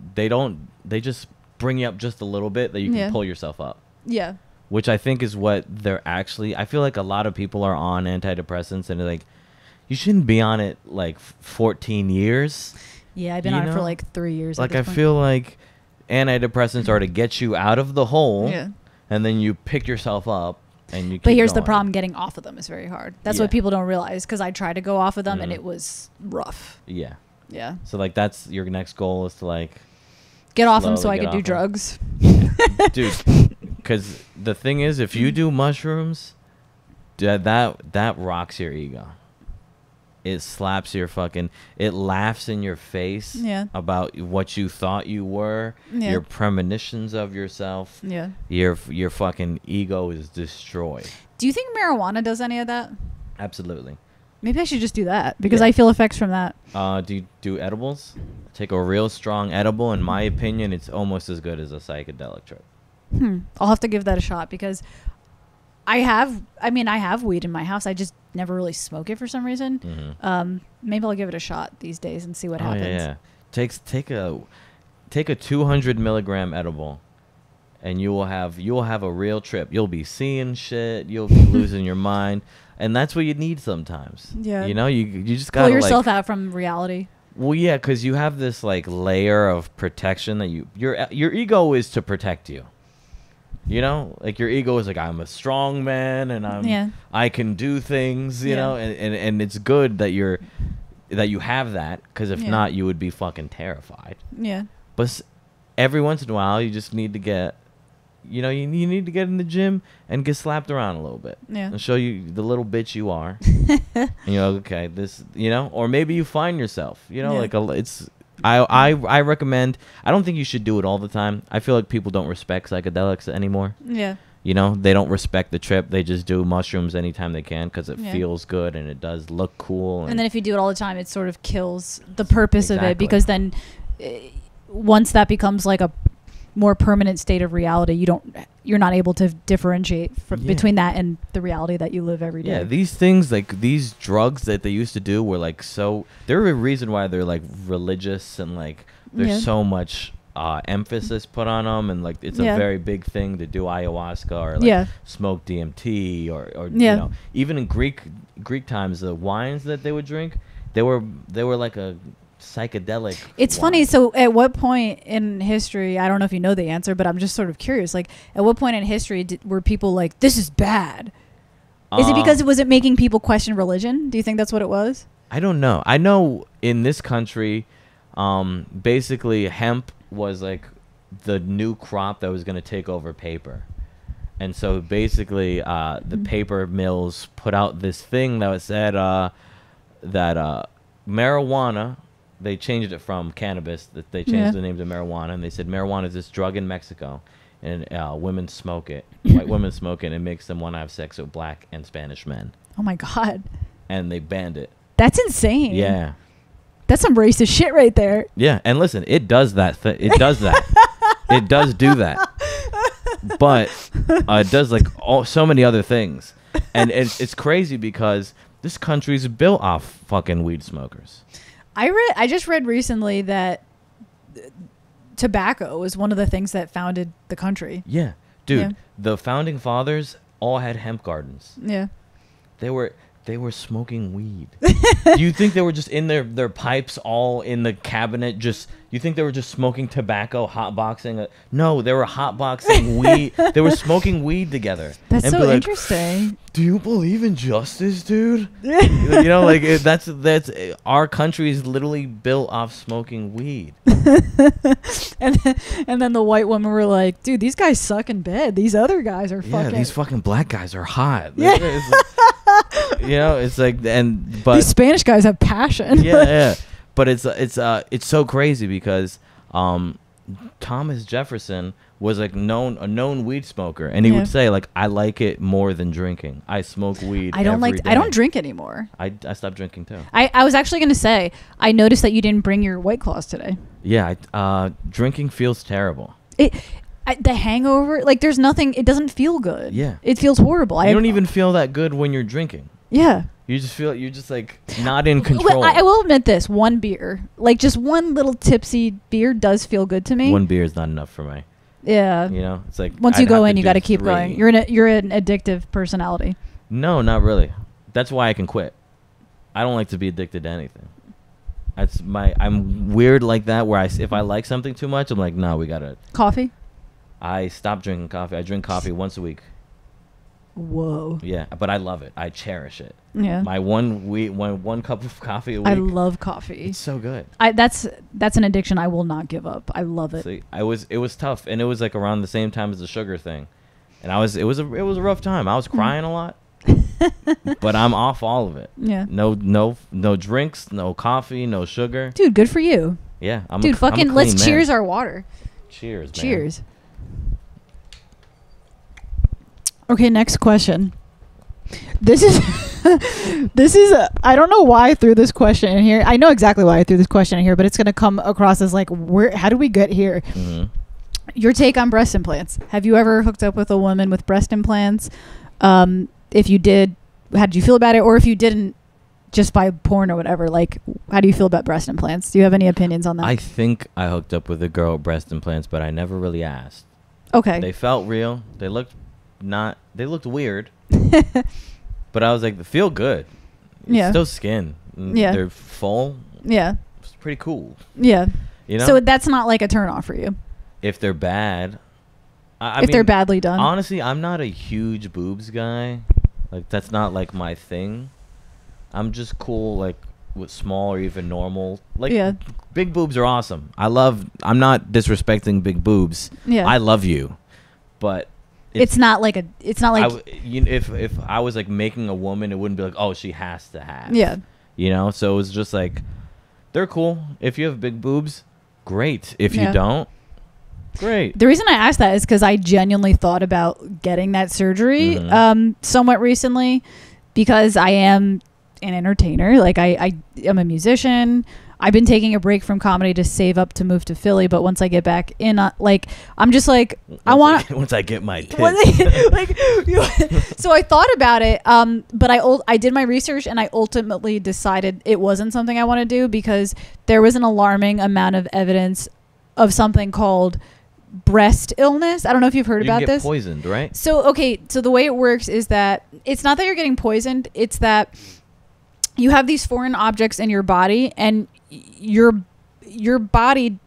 just bring you up just a little bit that you can pull yourself up. Yeah. Which I think is what they're actually. I feel like a lot of people are on antidepressants and they're like, you shouldn't be on it like 14 years. Yeah, I've been on it for like 3 years. Like I feel like antidepressants are to get you out of the hole, and then you pick yourself up and you. But here's going. the problem: getting off of them is very hard. That's what people don't realize. Because I tried to go off of them and it was rough. Yeah. Yeah. So like that's your next goal is to like get off them so I can do drugs. Yeah. Dude, because the thing is, if you do mushrooms, that rocks your ego. It slaps your fucking. It laughs in your face about what you thought you were. Yeah. Your premonitions of yourself. Yeah. Your fucking ego is destroyed. Do you think marijuana does any of that? Absolutely. Maybe I should just do that because I feel effects from that. Do you do edibles? Take a real strong edible. In my opinion, it's almost as good as a psychedelic trip. I'll have to give that a shot because I have weed in my house. I just never really smoke it for some reason. Mm-hmm. Maybe I'll give it a shot these days and see what happens. Yeah. Take a 200 milligram edible, and you will have a real trip. You'll be seeing shit. You'll be losing your mind, and that's what you need sometimes. Yeah. You know, you just gotta pull yourself out from reality. Well, yeah, because you have this like layer of protection that your ego is to protect you. You know, like your ego is like, I'm a strong man and I can do things, you know, and it's good that you have that, because if not, you would be fucking terrified. Yeah. But every once in a while, you just need to get, you know, you need to get in the gym and get slapped around a little bit. Yeah. And show you the little bitch you are. And you're like, okay, this, you know, or maybe you find yourself, you know, like it's. I recommend. I don't think you should do it all the time. I feel like people don't respect psychedelics anymore. Yeah. You know, they don't respect the trip. They just do mushrooms anytime they can because it feels good and it does look cool. And then if you do it all the time, it sort of kills the purpose of it, because then once that becomes like a more permanent state of reality, you're not able to differentiate between that and the reality that you live every day. Yeah, these things, like these drugs that they used to do were like they're a reason why they're like religious and like there's so much emphasis put on them, and like it's a very big thing to do ayahuasca or like smoke DMT or you know, even in Greek times, the wines that they would drink, they were like a psychedelic. It's funny. So at what point in history, I don't know if you know the answer, but I'm just sort of curious, like at what point in history were people like, this is bad? Is it because was it making people question religion? Do you think that's what it was? I don't know. I know in this country, basically hemp was like the new crop that was going to take over paper. And so basically the paper mills put out this thing that said that marijuana, they changed it from cannabis. That they changed the name to marijuana, and they said marijuana is this drug in Mexico, and women smoke it. White women smoke it, and it makes them want to have sex with black and Spanish men. Oh my God! And they banned it. That's insane. Yeah, that's some racist shit right there. Yeah, and listen, it does that. It does that. It does do that. But it does like so many other things, and it's crazy because this country's built off fucking weed smokers. I just read recently that tobacco was one of the things that founded the country. Yeah. Dude, the founding fathers all had hemp gardens. Yeah. They were smoking weed. Do you think they were just in their pipes all in the cabinet? You think they were just smoking tobacco, hotboxing? No, they were hotboxing weed. They were smoking weed together. That's so interesting. Do you believe in justice, dude? You know, like that's our country is literally built off smoking weed. and then the white women were like, dude, these guys suck in bed. These other guys are fucking. Yeah, these fucking black guys are hot. Yeah. You know, it's like, but these Spanish guys have passion. Yeah. But it's so crazy because Thomas Jefferson was like a known weed smoker, and he would say like, I like it more than drinking. I smoke weed. I don't drink anymore. I stopped drinking too. I was actually going to say, I noticed that you didn't bring your White Claws today. Yeah, drinking feels terrible. The hangover, like there's nothing. It doesn't feel good. Yeah, it feels horrible. You don't even feel that good when you're drinking. Yeah. You just feel you're just like not in control. Well, I will admit this: one beer, like just one little tipsy beer, does feel good to me. One beer is not enough for me. Yeah. You know, it's like once I'd you go have in, to you do got to keep 3. going. You're an addictive personality. No, not really. That's why I can quit. I don't like to be addicted to anything. I'm weird like that where if I like something too much, I'm like, no, we gotta. Coffee? I stopped drinking coffee. I drink coffee once a week. Whoa. Yeah, but I love it. I cherish it. Yeah. My one cup of coffee a week. I love coffee. It's so good. That's an addiction I will not give up. I love it. See, it was tough, and it was like around the same time as the sugar thing, and it was a rough time. I was crying a lot. But I'm off all of it. Yeah. No drinks, no coffee, no sugar. Dude, good for you. Yeah. Let's cheers our water. Cheers, man. Cheers. Okay, next question. This is I don't know why I threw this question in here. I know exactly why I threw this question in here, but it's going to come across as like, how do we get here? Mm-hmm. Your take on breast implants. Have you ever hooked up with a woman with breast implants? If you did, how did you feel about it? Or if you didn't, just by porn or whatever, like, how do you feel about breast implants? Do you have any opinions on that? I think I hooked up with a girl with breast implants, but I never really asked. Okay. They felt real. They looked weird. But I was like, they feel good. It's Yeah. still skin. Yeah. They're full. Yeah. It's pretty cool. Yeah. You know? So that's not like a turn off for you. If they're bad. I If mean, they're badly done. Honestly, I'm not a huge boobs guy. Like, that's not like my thing. I'm just cool like with small or even normal. Like, Yeah. big boobs are awesome. I'm not disrespecting big boobs. Yeah. I love you. But it's not like if I was like making a woman, it wouldn't be like, oh, she has to have. Yeah. You know, so it was just like, they're cool. If you have big boobs, great. If Yeah. you don't, great. The reason I asked that is because I genuinely thought about getting that surgery somewhat recently, because I am an entertainer. Like I am a musician. I've been taking a break from comedy to save up to move to Philly, but once I get back in, like, I'm just like, once I get my tits. So I thought about it, but I did my research and I ultimately decided it wasn't something I want to do, because there was an alarming amount of evidence of something called breast illness. I don't know if you've heard You about can get this. poisoned, right? So the way it works is that it's not that you're getting poisoned, it's that you have these foreign objects in your body, and your body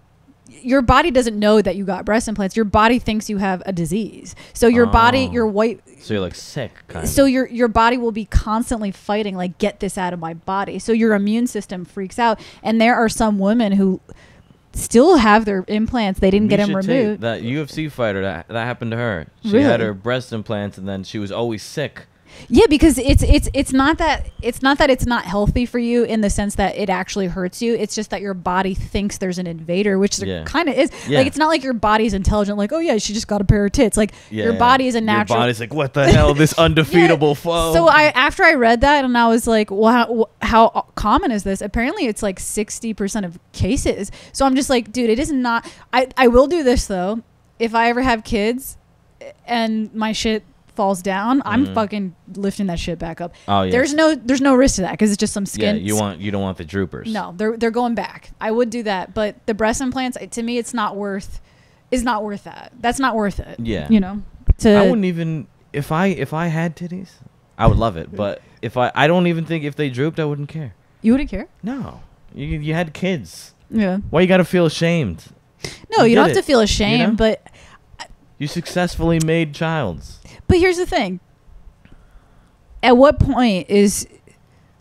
doesn't know that you got breast implants. Your body thinks you have a disease. So your body, so you're like sick, kind of. So your body will be constantly fighting, like, get this out of my body. So your immune system freaks out. And there are some women who still have their implants. They didn't get them removed. That UFC fighter, that happened to her. She Really? had her breast implants, and then she was always sick. Yeah, because it's not that it's not healthy for you in the sense that it actually hurts you. It's just that your body thinks there's an invader, which there kind of is. Yeah. Like, it's not like your body's intelligent, like, oh yeah, she just got a pair of tits. Like, your body is a natural. Your body's like, what the hell, this undefeatable foe. So after I read that, and I was like, well, how common is this? Apparently it's like 60% of cases. So I'm just like, dude, it is not. I will do this though. If I ever have kids and my shit falls down, I'm fucking lifting that shit back up. Oh yeah. There's no risk to that, because it's just some skin. Yeah, you don't want the droopers. No, they're going back. I would do that, but the breast implants, to me, it's not worth that. That's not worth it. Yeah. You know. I wouldn't even if I had titties, I would love it. But if I don't even think if they drooped, I wouldn't care. You wouldn't care? No. You had kids. Yeah. Why you got to feel ashamed? No, you don't have to feel ashamed, you know? but you successfully made childs. But here's the thing. At what point is,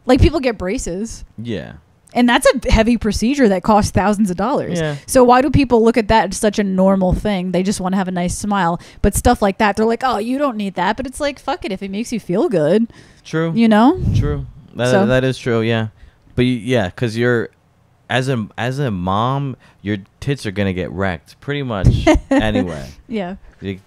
like, people get braces. Yeah. And that's a heavy procedure that costs thousands of dollars. Yeah. So why do people look at that as such a normal thing? They just want to have a nice smile. But stuff like that, they're like, oh, you don't need that. But it's like, fuck it, if it makes you feel good. True. You know? True. That is true, yeah. But yeah, because you're, as a mom, your tits are going to get wrecked pretty much anyway. Yeah. Like,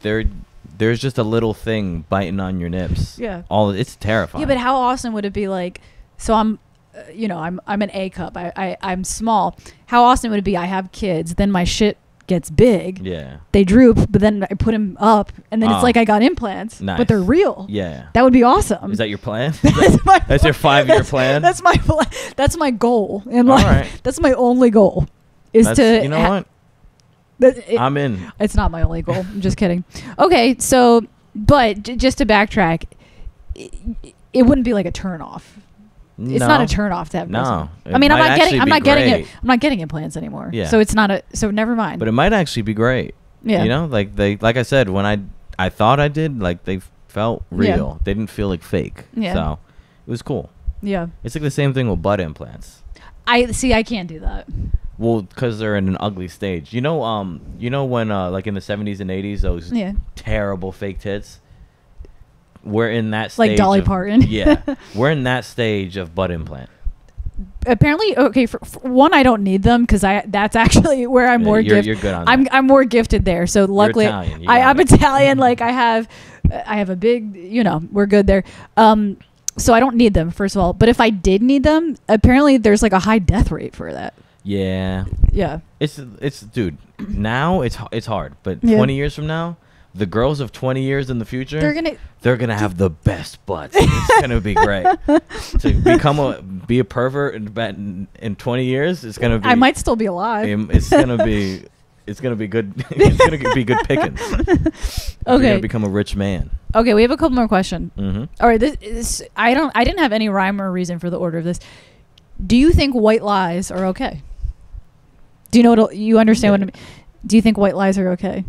there's just a little thing biting on your nips. Yeah. It's terrifying. Yeah, but how awesome would it be, like, so I'm an A cup. I'm small. How awesome would it be? I have kids. Then my shit gets big. Yeah. They droop, but then I put them up, and then it's like I got implants, nice. but they're real. Yeah. That would be awesome. Is that your plan? That's your 5-year plan? That's my goal in life. All right. That's my only goal. You know what? I'm in. It's not my only goal. I'm just kidding. Okay, so, but just to backtrack, it wouldn't be like a turn off. It's not a turn off to have no. I mean, I'm not getting implants anymore. Yeah. So it's not so never mind. But it might actually be great. Yeah. You know, like I said, when I thought I did, like they felt real. Yeah. They didn't feel like fake. Yeah. So it was cool. Yeah. It's like the same thing with butt implants. I can't do that. Well, because they're in an ugly stage. You know when like in the 70s and 80s, those terrible fake tits. We're in that stage. Like Dolly Parton. Yeah. We're in that stage of butt implant. Apparently, okay, for one, I don't need them because that's actually where I'm more gifted. You're good on that. I'm more gifted there. So luckily, I'm Italian. Like I have a big, we're good there. So I don't need them, first of all. But if I did need them, apparently there's like a high death rate for that. Yeah. Yeah. It's dude. Now it's hard, but 20 years from now, the girls of 20 years in the future, they're gonna have the best butts. It's gonna be great. To be a pervert in 20 years, it's gonna be. I might still be alive. It's gonna be good. It's gonna be good pickings. Okay. You're gonna become a rich man. Okay, we have a couple more questions. Mm-hmm. All right, this I didn't have any rhyme or reason for the order of this. Do you think white lies are okay? Do you know what you understand what I mean? Do you think white lies are okay?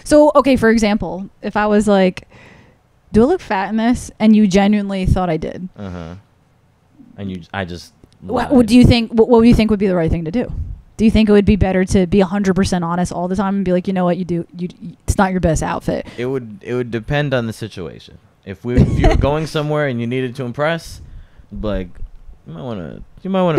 So, okay, for example, if I was like, do I look fat in this? And you genuinely thought I did. Uh-huh. And I just lied. What do you think would be the right thing to do? Do you think it would be better to be 100% honest all the time and be like, you know what, it's not your best outfit? It would depend on the situation. If you were going somewhere and you needed to impress, like, you might want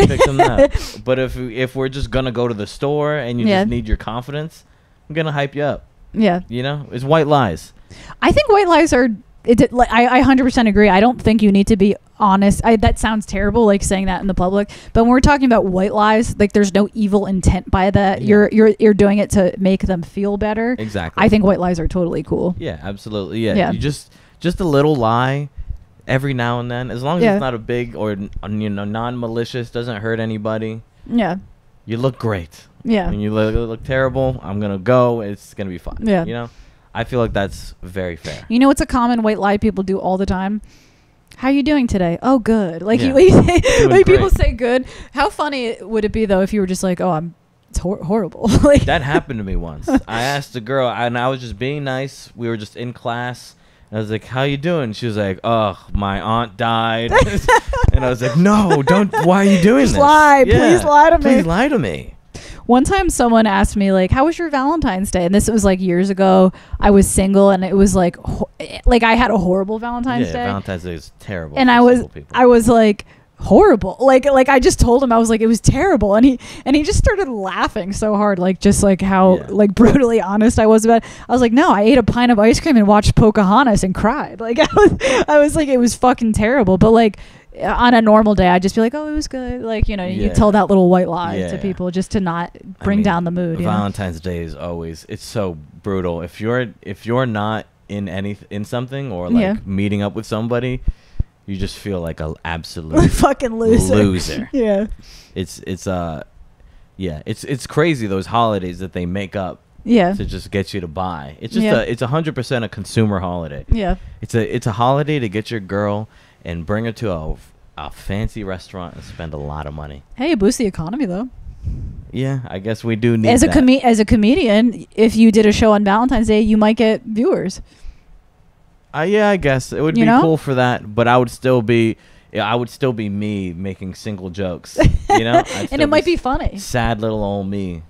to pick them up. But if we're just gonna go to the store and you just need your confidence, I'm gonna hype you up. Yeah. It's white lies. I think white lies are. I 100% agree. I don't think you need to be honest. That sounds terrible, like saying that in the public. But when we're talking about white lies, like there's no evil intent by that. Yeah. You're doing it to make them feel better. Exactly. I think white lies are totally cool. Yeah, absolutely. Yeah. You just a little lie every now and then, as long as it's not a big or non-malicious, doesn't hurt anybody. Yeah. You look great. Yeah. When you look terrible, I'm gonna go. It's gonna be fun. Yeah. I feel like that's very fair. You know what's a common white lie people do all the time? How are you doing today? Oh, good. Like people say good. How funny would it be though if you were just like, oh, it's horrible. Like that happened to me once. I asked a girl, and I was just being nice. We were just in class. And I was like, how you doing? She was like, oh, my aunt died. And I was like, no, don't. Why are you doing this? Lie. Yeah, please lie to me. Please lie to me. One time someone asked me, like, how was your Valentine's Day? And this was like years ago. I was single, and it was like I had a horrible Valentine's Day. Valentine's Day is terrible. And I was like, horrible. Like I just told him, I was like, it was terrible. And he just started laughing so hard, like just like how like brutally honest I was about it. I was like, no, I ate a pint of ice cream and watched Pocahontas and cried. Like I was like, it was fucking terrible. But like on a normal day, I'd just be like, oh, it was good. Like, you tell that little white lie to people just to not bring down the mood. Valentine's Day is always, it's so brutal. If you're not in something or like meeting up with somebody, you just feel like an absolute fucking loser. Yeah. It's crazy, those holidays that they make up to just get you to buy. It's just it's 100% a consumer holiday. Yeah. It's a holiday to get your girl and bring her to a fancy restaurant and spend a lot of money. Hey, it boosts the economy though. Yeah, I guess we do need as a comedian, if you did a show on Valentine's Day, you might get viewers. Yeah, I guess it would be cool for that, but I would still be me making single jokes, and it might be funny. Sad little old me.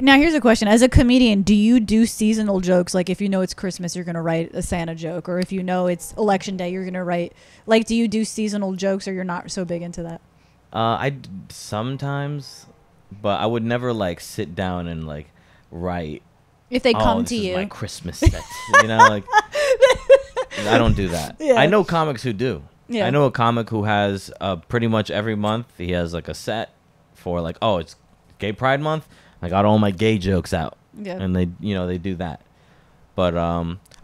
Now here's a question: as a comedian, do you do seasonal jokes? Like if you know it's Christmas, you're gonna write a Santa joke, or if you know it's Election Day, you're gonna write. Like, do you do seasonal jokes, or you're not so big into that? I sometimes, but I would never like sit down and like write. If they come this to is you, my Christmas set, like I don't do that. Yeah. I know comics who do. Yeah. I know a comic who has pretty much every month he has like a set for like, oh, it's Gay Pride Month. I got all my gay jokes out. Yeah. And they do that. But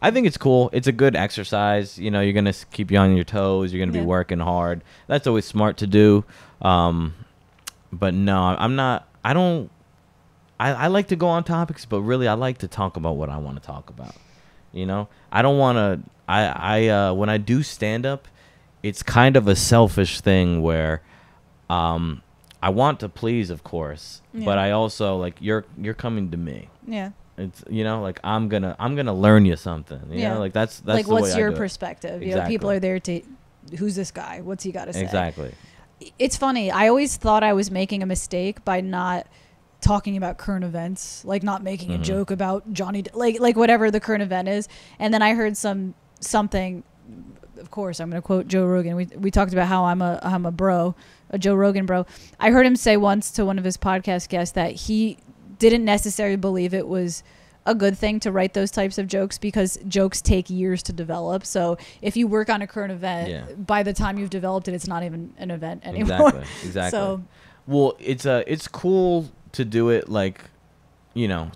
I think it's cool. It's a good exercise. You know, you're going to keep you on your toes. You're going to be working hard. That's always smart to do. But no, I'm not. I like to go on topics, but really I like to talk about what I want to talk about. You know, I don't want to. When I do stand up, it's kind of a selfish thing where I want to please, of course, but I also like you're coming to me. Yeah. It's like I'm gonna learn you something. You know, like that's like the what's way your I do perspective? It. You know, people are there to who's this guy? What's he got to say? Exactly. It's funny. I always thought I was making a mistake by not talking about current events, like not making a joke about Johnny, like whatever the current event is. And then I heard something. Of course, I'm going to quote Joe Rogan. We talked about how I'm a bro, a Joe Rogan bro. I heard him say once to one of his podcast guests that he didn't necessarily believe it was a good thing to write those types of jokes because jokes take years to develop. So if you work on a current event, by the time you've developed it, it's not even an event anymore. Exactly. So, well, it's cool to do it like,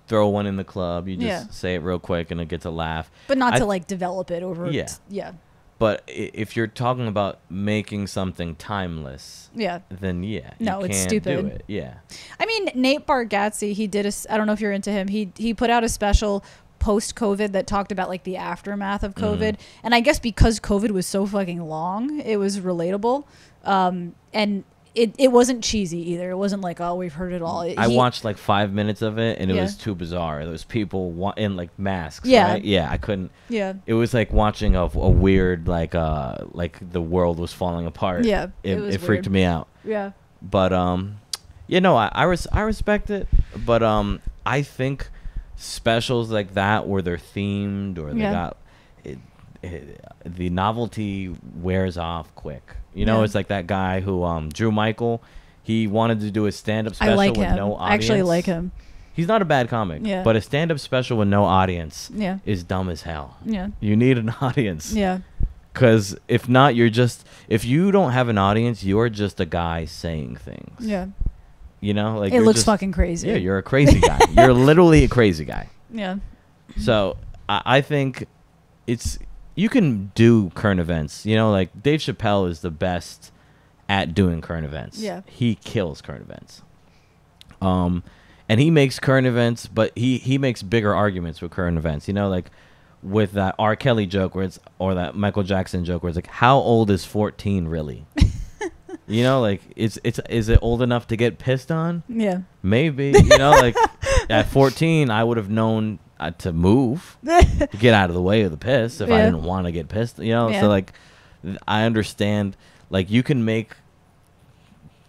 throw one in the club. You just say it real quick and it gets a laugh. But not to like develop it over. Yeah. But if you're talking about making something timeless, then no, it's stupid. Do it. Yeah. I mean, Nate Bargatze, he did I don't know if you're into him. He put out a special post-COVID that talked about like the aftermath of COVID, and I guess because COVID was so fucking long, it was relatable, and it wasn't cheesy either. It wasn't like, oh, we've heard it all. I watched like 5 minutes of it, and it was too bizarre. There was people in like masks. Yeah. Right? Yeah, I couldn't. Yeah. It was like watching a weird like the world was falling apart. Yeah. It freaked me out. Yeah. But I respect it, but I think specials like that where they're themed or they got the novelty wears off quick. It's like that guy who Drew Michael, he wanted to do a stand-up special with no audience. I actually like him. He's not a bad comic, but a stand-up special with no audience is dumb as hell. Yeah. You need an audience. Yeah. Because if not, if you don't have an audience, you're just a guy saying things. Yeah. Like it looks fucking crazy. Yeah, you're a crazy guy. You're literally a crazy guy. Yeah. So I think you can do current events. Like Dave Chappelle is the best at doing current events. Yeah. He kills current events. And he makes current events, but he makes bigger arguments with current events. Like with that R. Kelly joke or that Michael Jackson joke where it's like, how old is 14 really? Like is it old enough to get pissed on? Yeah. Maybe. Like at 14 I would have known to move, to get out of the way of the piss if I didn't want to get pissed. So like I understand like you can make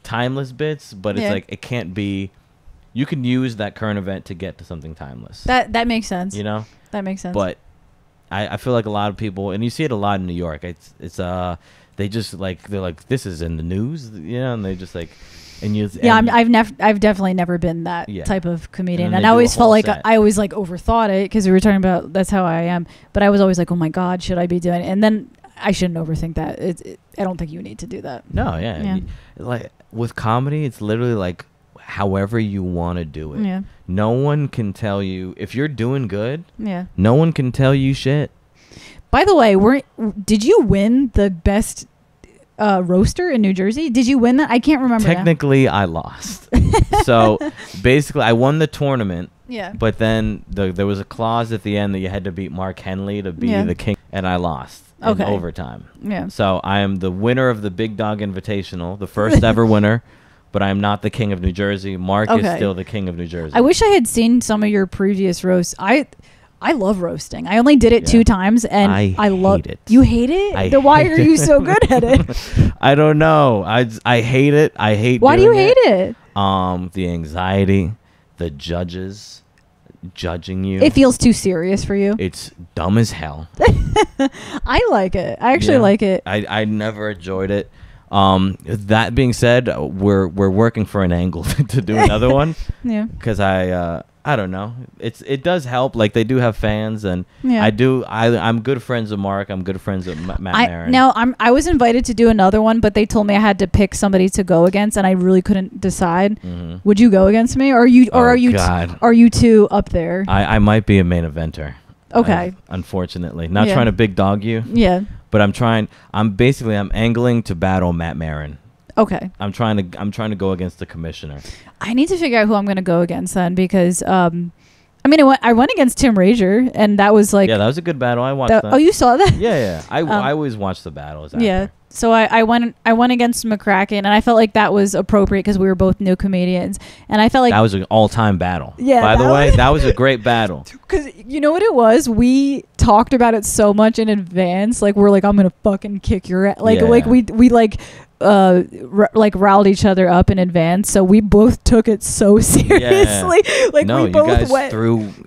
timeless bits, but it's like it can't be. You can use that current event to get to something timeless. That makes sense. That makes sense. But I feel like a lot of people, and you see it a lot in New York. It's they just like they're like this is in the news, and they just like. I've definitely never been that type of comedian, and I always felt like I always like overthought it because we were talking about that's how I am. But I was always like, oh my god, should I be doing it? And then I shouldn't overthink that. I don't think you need to do that. No, yeah. Like with comedy, it's literally like however you want to do it. Yeah. No one can tell you if you're doing good. Yeah. No one can tell you shit. By the way, did you win the best roaster in New Jersey? Did you win that? I can't remember. Technically, I lost. So basically, I won the tournament. Yeah. But then there was a clause at the end that you had to beat Mark Henley to be the king, and I lost in overtime. Yeah. So I am the winner of the Big Dog Invitational, the first ever winner. But I am not the king of New Jersey. Mark is still the king of New Jersey. I wish I had seen some of your previous roasts. I love roasting. I only did it 2 times, and I love it. You hate it? Then why are you so good at it? I don't know. I hate it. I hate. Why do you hate it? The anxiety, the judges judging you. It feels too serious for you. It's dumb as hell. I like it. I actually like it. I never enjoyed it. That being said, we're working for an angle to do another one. Yeah. Because I don't know. It does help. Like, they do have fans, and Yeah. I'm good friends with Mark. I'm good friends with Matt Maron. I was invited to do another one, but they told me I had to pick somebody to go against, and I really couldn't decide. Mm-hmm. Would you go against me, or are you two up there? I might be a main eventer. Okay. Unfortunately, not trying to big dog you. Yeah. But I'm angling to battle Matt Maron. Okay. I'm trying to go against the commissioner. I need to figure out who I'm going to go against then, because I went against Tim Rager, and that was like, yeah, that was a good battle. I watched that. Oh, you saw that? Yeah. I always watch the battles after. Yeah. So I went against McCracken, and I felt like that was appropriate because we were both new comedians, and I felt like that was an all-time battle. Yeah. By the way, that was a great battle. Because you know what it was? We talked about it so much in advance. Like, we're like, I'm gonna fucking kick your ass. Like, we riled each other up in advance, so we both took it so seriously. Yeah. Like, no, we both went.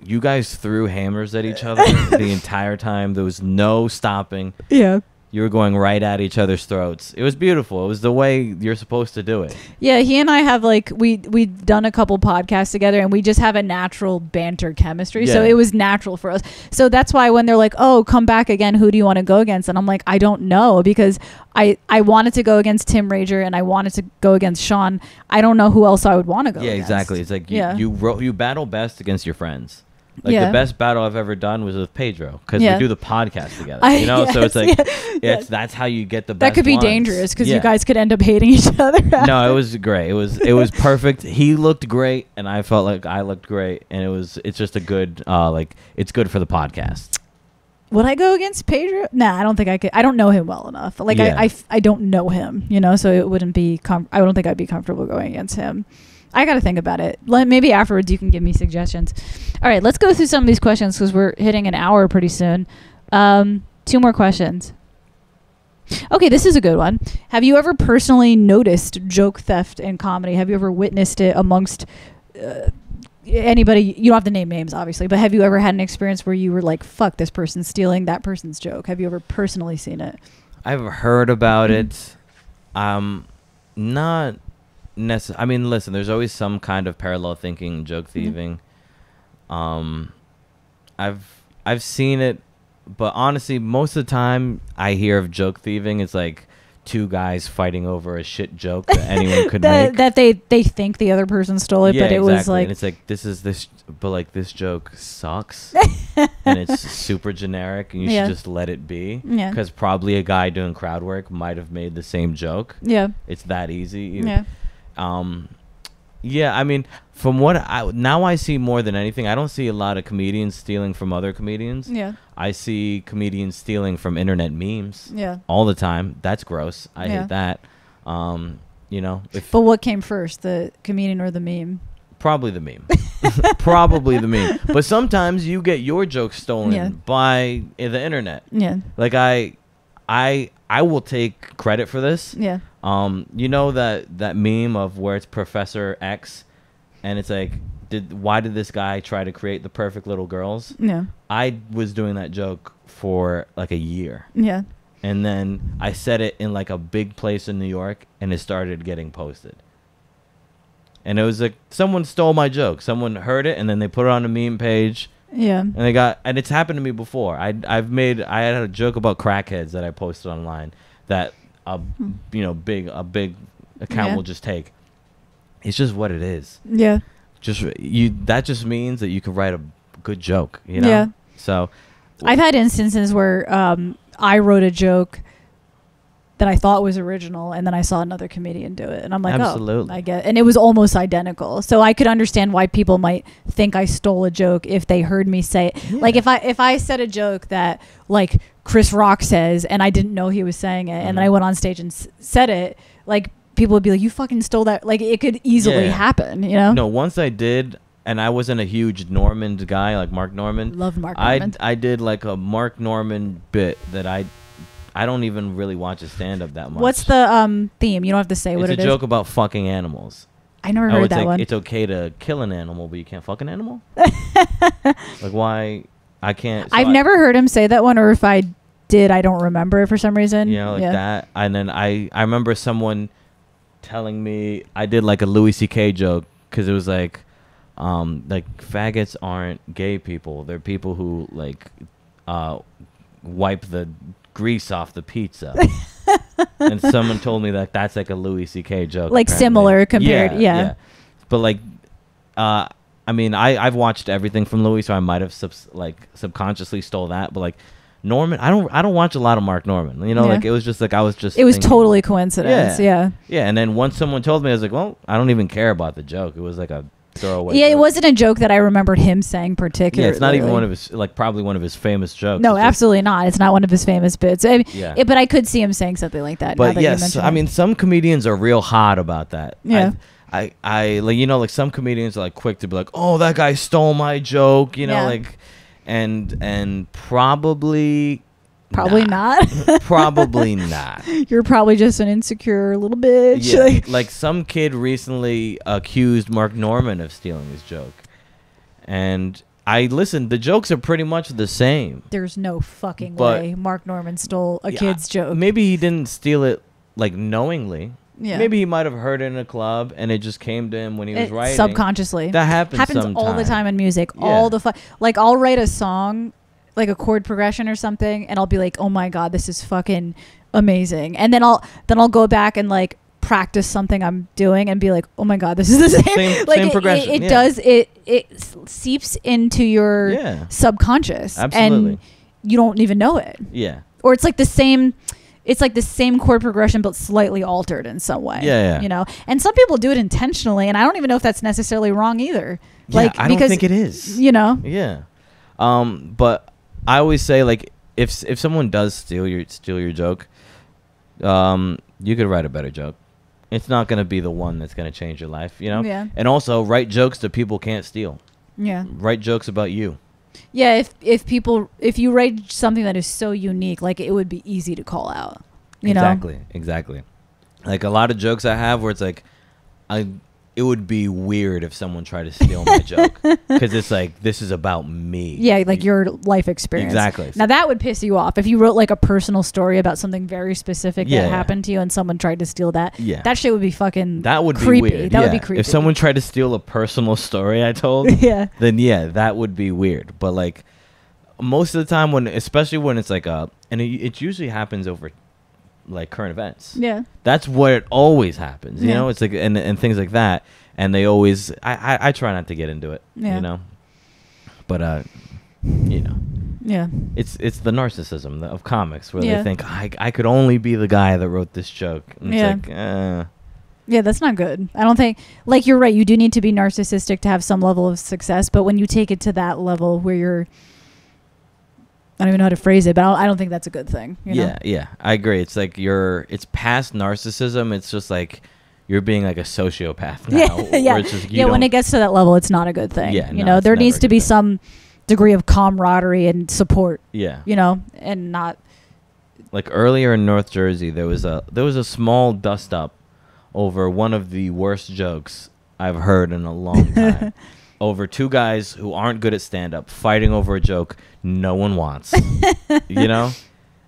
You guys threw hammers at each other the entire time. There was no stopping. Yeah. You were going right at each other's throats. It was beautiful. It was the way you're supposed to do it. Yeah, he and I have we've done a couple podcasts together, and we just have a natural banter chemistry. Yeah. So it was natural for us. So that's why when they're like, "Oh, come back again. Who do you want to go against?" And I'm like, I don't know, because I wanted to go against Tim Rager, and I wanted to go against Sean. I don't know who else I would want to go against. Yeah, exactly. It's like you battle best against your friends. Like, the best battle I've ever done was with Pedro, because we do the podcast together. So it's like, that's how you get the best. That could be ones. Dangerous, because you guys could end up hating each other. No, it was great. It was perfect. He looked great, and I felt like I looked great, and it's just a good it's good for the podcast. Would I go against Pedro? Nah, I don't think I could. I don't know him well enough. Like, I don't know him, so it wouldn't be. I don't think I'd be comfortable going against him. I got to think about it. Maybe afterwards you can give me suggestions. All right, let's go through some of these questions, because we're hitting an hour pretty soon. 2 more questions. Okay, this is a good one. Have you ever personally noticed joke theft in comedy? Have you ever witnessed it amongst anybody? You don't have to name names, obviously, but have you ever had an experience where you were like, fuck, this person's stealing that person's joke? Have you ever personally seen it? I've heard about it. Not I mean, listen, there's always some kind of parallel thinking, joke thieving. I've seen it, but honestly, most of the time I hear of joke thieving, it's like 2 guys fighting over a shit joke that anyone could make. That they think the other person stole it, but it was like, and it's like, this joke sucks, and it's super generic, and you should just let it be, because probably a guy doing crowd work might have made the same joke. Yeah, it's that easy. Yeah. I mean, from what I see more than anything, I don't see a lot of comedians stealing from other comedians. Yeah. I see comedians stealing from internet memes. Yeah. All the time. That's gross. I hate that. But what came first, the comedian or the meme? Probably the meme. Probably the meme. But sometimes you get your jokes stolen by the internet. Yeah. Like, I will take credit for this. Yeah. That meme of where it's Professor X, and it's like, why did this guy try to create the perfect little girls? Yeah. I was doing that joke for like a year. Yeah. And then I said it in like a big place in New York, and it started getting posted. And it was like, someone stole my joke. Someone heard it, and then they put it on a meme page. Yeah. And it's happened to me before. I had a joke about crackheads that I posted online that a big account will just take. It's just what it is. Yeah. That just means that you can write a good joke, Yeah. So I've had instances where I wrote a joke that I thought was original, and then I saw another comedian do it, and I'm like, absolutely. I get it. And it was almost identical. So I could understand why people might think I stole a joke if they heard me say it. Yeah. Like, if I said a joke that like Chris Rock says, and I didn't know he was saying it, and then I went on stage and said it, like, people would be like, you fucking stole that. Like, it could easily happen, No, once I did, and I wasn't a huge Normand guy, like Mark Normand. Love Mark Normand. I did like a Mark Normand bit that I don't even really watch his stand-up that much. What's the theme? You don't have to say what it is. It's a joke about fucking animals. I never heard that one. It's okay to kill an animal, but you can't fuck an animal? Like, why? I can't. I've never heard him say that one, or if I did, I don't remember it for some reason. You know, like that. And then I remember someone telling me I did like a Louis C.K. joke because it was like faggots aren't gay people. They're people who like wipe the grease off the pizza. And someone told me that that's like a Louis C.K. joke. Like apparently. Similar compared. Yeah. But like, I mean, I've watched everything from Louis, so I might have subconsciously stole that. But like Norman, I don't watch a lot of Mark Norman. You know, like it was just like it was totally coincidence. Yeah. And then once someone told me, I was like, well, I don't even care about the joke. It was like a throwaway. Yeah, joke. It wasn't a joke that I remembered him saying particularly. Yeah, it's not even one of his probably one of his famous jokes. No, absolutely not. It's not one of his famous bits. But I could see him saying something like that. But yes, I mean, some comedians are real hot about that. Yeah. I like, you know, like some comedians are like quick to be like, oh, that guy stole my joke, you know, like, and probably not. Probably not. You're probably just an insecure little bitch. Yeah, like some kid recently accused Mark Norman of stealing his joke, and I listened. The jokes are pretty much the same. There's no fucking way Mark Norman stole a kid's joke. Maybe he didn't steal it like knowingly. Yeah. Maybe he might have heard it in a club and it just came to him when he was writing. Subconsciously. That happens all the time in music. Yeah. All the like I'll write a song, like a chord progression or something, and I'll be like, oh my God, this is fucking amazing. And then I'll go back and like practice something I'm doing and be like, oh my God, this is the same. Like same progression. It does it seeps into your subconscious. Absolutely. And you don't even know it. Yeah. Or it's like the same chord progression but slightly altered in some way. Yeah. You know? And some people do it intentionally, and I don't even know if that's necessarily wrong either. Yeah, like I don't think it is. You know? Yeah. But I always say, like, if someone does steal your joke, you could write a better joke. It's not going to be the one that's going to change your life, you know? Yeah. And also write jokes that people can't steal. Yeah. Write jokes about you. Yeah, if you write something that is so unique, like it would be easy to call out. You know? Exactly. Like a lot of jokes I have where it's like, it would be weird if someone tried to steal my joke because it's like, this is about me. Yeah, like your life experience. Exactly. Now that would piss you off if you wrote like a personal story about something very specific that happened to you and someone tried to steal that. Yeah. That shit would be fucking that would creepy. Be weird. That would be creepy. If someone tried to steal a personal story I told, then that would be weird. But like most of the time especially when it's like and it usually happens over like current events. Yeah. That's what it always happens. You know, it's like and things like that. And they always I try not to get into it. Yeah. You know. But you know. Yeah. It's the narcissism of comics where they think I could only be the guy that wrote this joke. And it's like yeah, that's not good. I don't think, like, you're right, you do need to be narcissistic to have some level of success, but when you take it to that level where you're, I don't even know how to phrase it, but I don't think that's a good thing. You know? Yeah, I agree. It's like it's past narcissism. It's just like you're being like a sociopath now. Yeah, it's just, when it gets to that level, it's not a good thing. Yeah, you know, there needs to be some degree of camaraderie and support. Yeah. You know, and not. Like earlier in North Jersey, there was a small dust up over one of the worst jokes I've heard in a long time. Over two guys who aren't good at stand-up fighting over a joke no one wants. You know?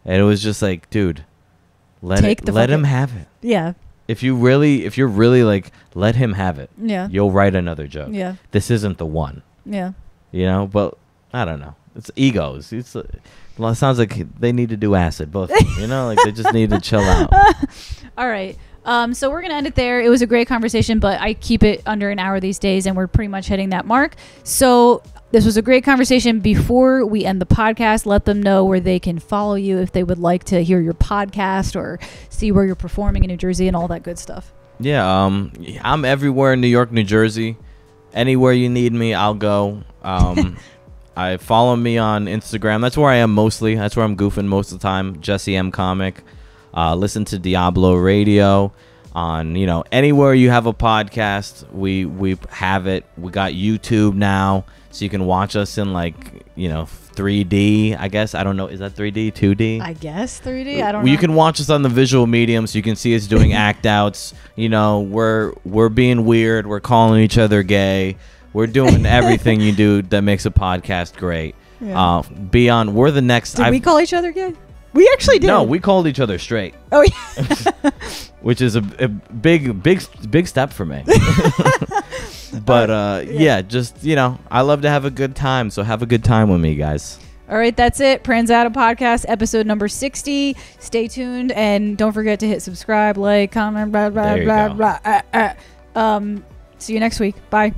And it was just like, dude, let him have it. Yeah. If you're really like, let him have it. Yeah. You'll write another joke. Yeah. This isn't the one. Yeah. You know? But I don't know. It's egos. It sounds like they need to do acid, both of them. You know? Like they just need to chill out. All right. So we're going to end it there. It was a great conversation, but I keep it under an hour these days, and we're pretty much hitting that mark. So this was a great conversation. Before we end the podcast, let them know where they can follow you if they would like to hear your podcast or see where you're performing in New Jersey and all that good stuff. Yeah, I'm everywhere in New York, New Jersey. Anywhere you need me, I'll go. I follow me on Instagram. That's where I am mostly. That's where I'm goofing most of the time. Jesse M Comic. Listen to Diablo Radio on, anywhere you have a podcast. We have it. We got YouTube now, so you can watch us in 3D, I guess. I don't know. Is that 3D, 2D? I guess 3D. I don't know. You can watch us on the visual medium, so you can see us doing act outs. We're being weird. We're calling each other gay. We're doing everything you do that makes a podcast great. Yeah. We're the next. Did we call each other gay? We actually did. No, we called each other straight. Oh, yeah. Which is a big step for me. But yeah, just, I love to have a good time. So have a good time with me, guys. All right, that's it. Pranzata Podcast, episode number 60. Stay tuned, and don't forget to hit subscribe, like, comment, blah, blah, blah, blah. See you next week. Bye.